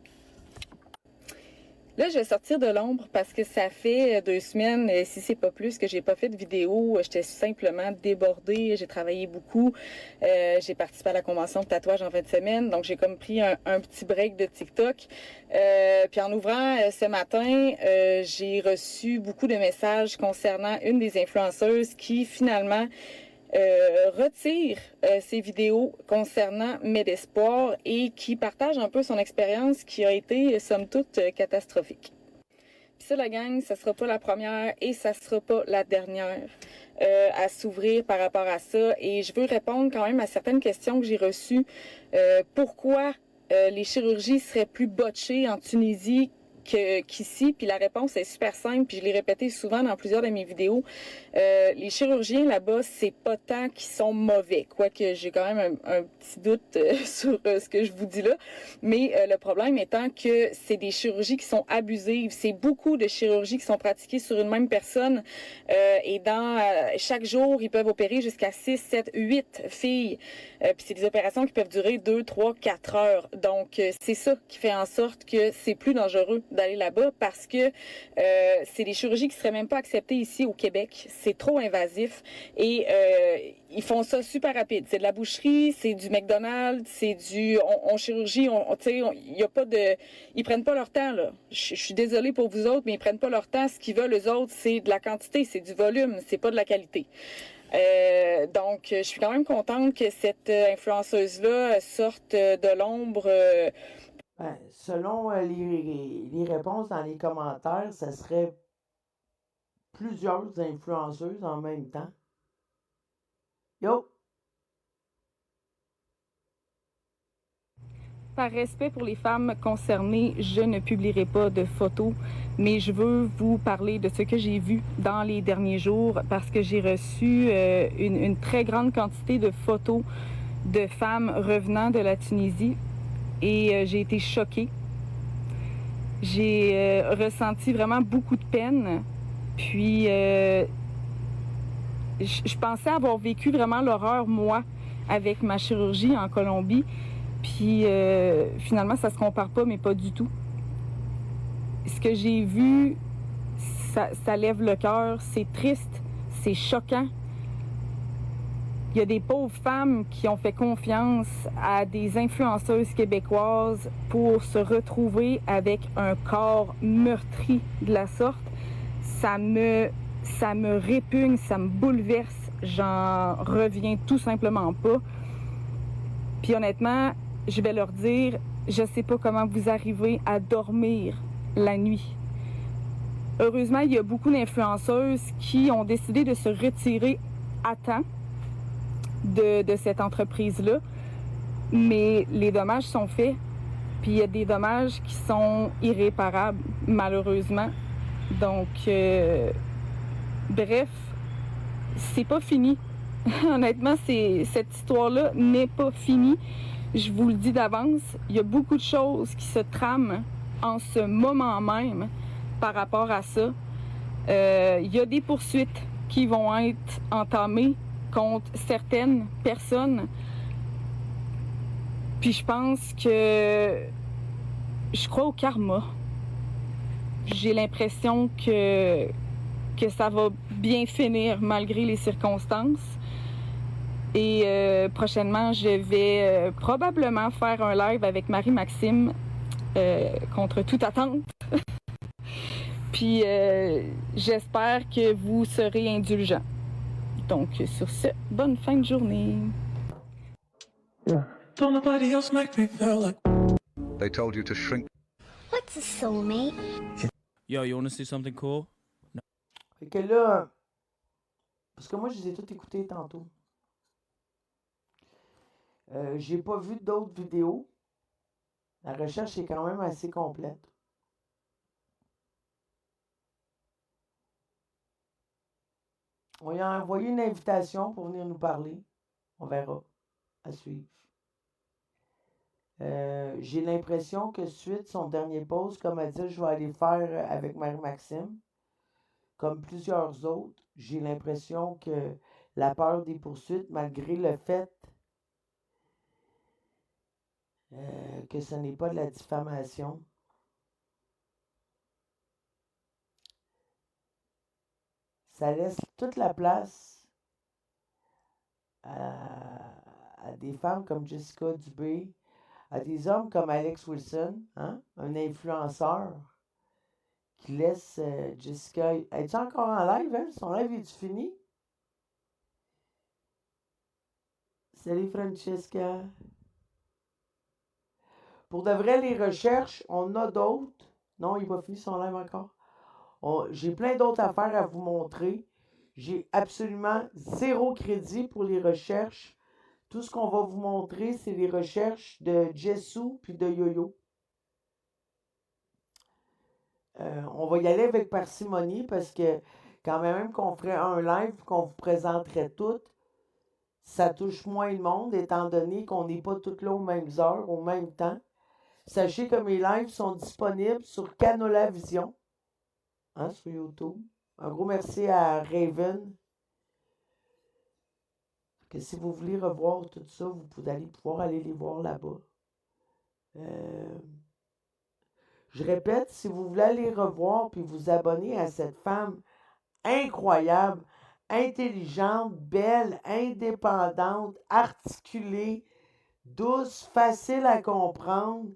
Là, je vais sortir de l'ombre parce que ça fait 2 semaines, si c'est pas plus, que j'ai pas fait de vidéo. J'étais simplement débordée. J'ai travaillé beaucoup. J'ai participé à la convention de tatouage en fin de semaine. Donc, j'ai comme pris un petit break de TikTok. Puis en ouvrant ce matin, j'ai reçu beaucoup de messages concernant une des influenceuses qui, finalement, retire ses vidéos concernant Medespoir et qui partage un peu son expérience qui a été, somme toute, catastrophique. Puis ça, la gang, ça sera pas la première et ça sera pas la dernière à s'ouvrir par rapport à ça. Et je veux répondre quand même à certaines questions que j'ai reçues. Pourquoi les chirurgies seraient plus botchées en Tunisie qu'ici, puis la réponse est super simple, puis je l'ai répété souvent dans plusieurs de mes vidéos. Les chirurgiens là-bas, c'est pas tant qu'ils sont mauvais, quoique j'ai quand même un petit doute sur ce que je vous dis là, mais le problème étant que c'est des chirurgies qui sont abusives. C'est beaucoup de chirurgies qui sont pratiquées sur une même personne et chaque jour, ils peuvent opérer jusqu'à 6, 7, 8 filles. Puis c'est des opérations qui peuvent durer 2, 3, 4 heures. Donc, c'est ça qui fait en sorte que c'est plus dangereux d'aller là-bas parce que c'est des chirurgies qui seraient même pas acceptées ici au Québec. C'est trop invasif et ils font ça super rapide. C'est de la boucherie, c'est du McDonald's, c'est du... On chirurgie, il y a pas de... Ils prennent pas leur temps, là. Je suis désolée pour vous autres, mais ils prennent pas leur temps. Ce qu'ils veulent, eux autres, c'est de la quantité, c'est du volume, c'est pas de la qualité. Donc, je suis quand même contente que cette influenceuse-là sorte de l'ombre. Selon les réponses dans les commentaires, ça serait plusieurs influenceuses en même temps. Yo! Par respect pour les femmes concernées, je ne publierai pas de photos, mais je veux vous parler de ce que j'ai vu dans les derniers jours parce que j'ai reçu une très grande quantité de photos de femmes revenant de la Tunisie et j'ai été choquée. J'ai ressenti vraiment beaucoup de peine. Puis, je pensais avoir vécu vraiment l'horreur, moi, avec ma chirurgie en Colombie. Puis, finalement, ça se compare pas, mais pas du tout. Ce que j'ai vu, ça lève le cœur. C'est triste, c'est choquant. Il y a des pauvres femmes qui ont fait confiance à des influenceuses québécoises pour se retrouver avec un corps meurtri de la sorte. Ça me répugne, ça me bouleverse. J'en reviens tout simplement pas. Puis honnêtement, je vais leur dire, je sais pas comment vous arrivez à dormir la nuit. Heureusement, il y a beaucoup d'influenceuses qui ont décidé de se retirer à temps de cette entreprise-là, mais les dommages sont faits, puis il y a des dommages qui sont irréparables, malheureusement. Donc, bref, c'est pas fini. Honnêtement, cette histoire-là n'est pas finie. Je vous le dis d'avance, il y a beaucoup de choses qui se trament en ce moment même par rapport à ça. Il y a des poursuites qui vont être entamées contre certaines personnes. Puis je pense que je crois au karma. J'ai l'impression que ça va bien finir malgré les circonstances. Et prochainement, je vais probablement faire un live avec Marie-Maxime contre toute attente. Puis j'espère que vous serez indulgents. Donc sur ce, bonne fin de journée. Don't nobody else make me feel like. They told you to shrink. What's a soulmate? Yo, you wanna see something cool? No. Fait que là, parce que moi, je les ai toutes écoutées tantôt. J'ai pas vu d'autres vidéos. La recherche est quand même assez complète. On lui a envoyé une invitation pour venir nous parler. On verra. À suivre. J'ai l'impression que suite son dernier post, comme elle dit, je vais aller faire avec Marie-Maxime. Comme plusieurs autres, j'ai l'impression que la peur des poursuites, malgré le fait que ce n'est pas de la diffamation, ça laisse toute la place à des femmes comme Jessica Dubé, à des hommes comme Alex Wilson, hein, un influenceur, qui laisse Jessica... Es-tu encore en live, hein? Son live est-tu fini? Salut Francesca. Pour de vrai, les recherches, on a d'autres. Non, il n'est pas fini son live encore. J'ai plein d'autres affaires à vous montrer. J'ai absolument zéro crédit pour les recherches. Tout ce qu'on va vous montrer, c'est les recherches de Jessou puis de Yo-Yo. On va y aller avec parcimonie parce que quand même qu'on ferait un live qu'on vous présenterait toutes, ça touche moins le monde étant donné qu'on n'est pas toutes là aux mêmes heures, au même temps. Sachez que mes lives sont disponibles sur Canola Vision, hein, sur YouTube. Un gros merci à Raven. Que si vous voulez revoir tout ça, vous pouvez pouvoir aller les voir là-bas. Je répète, si vous voulez aller revoir puis vous abonner à cette femme incroyable, intelligente, belle, indépendante, articulée, douce, facile à comprendre,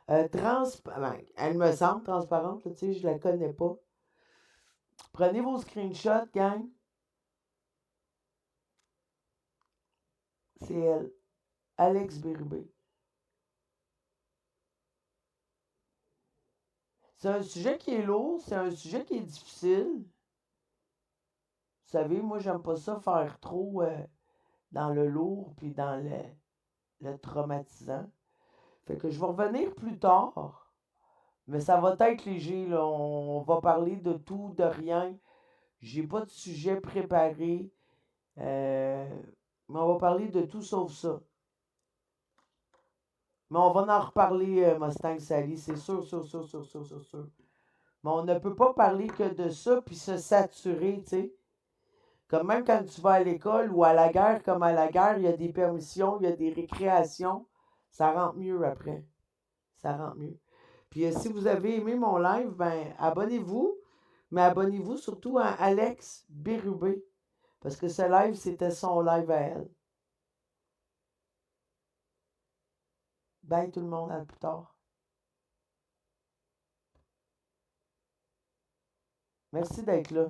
elle me semble transparente, tu sais, je la connais pas. Prenez vos screenshots, gang. C'est elle, Alex Bérubé. C'est un sujet qui est lourd, c'est un sujet qui est difficile. Vous savez, moi, j'aime pas ça faire trop dans le lourd puis dans le traumatisant. Fait que je vais revenir plus tard, mais ça va être léger, là. On va parler de tout, de rien. J'ai pas de sujet préparé. Mais on va parler de tout sauf ça. Mais on va en reparler, Mustang Sally, c'est sûr. Mais on ne peut pas parler que de ça puis se saturer, tu sais. Comme même quand tu vas à l'école ou à la guerre, comme à la guerre, il y a des permissions, il y a des récréations. Ça rentre mieux après. Ça rentre mieux. Puis si vous avez aimé mon live, ben abonnez-vous. Mais abonnez-vous surtout à Alex Bérubé. Parce que ce live, c'était son live à elle. Bye tout le monde, à plus tard. Merci d'être là.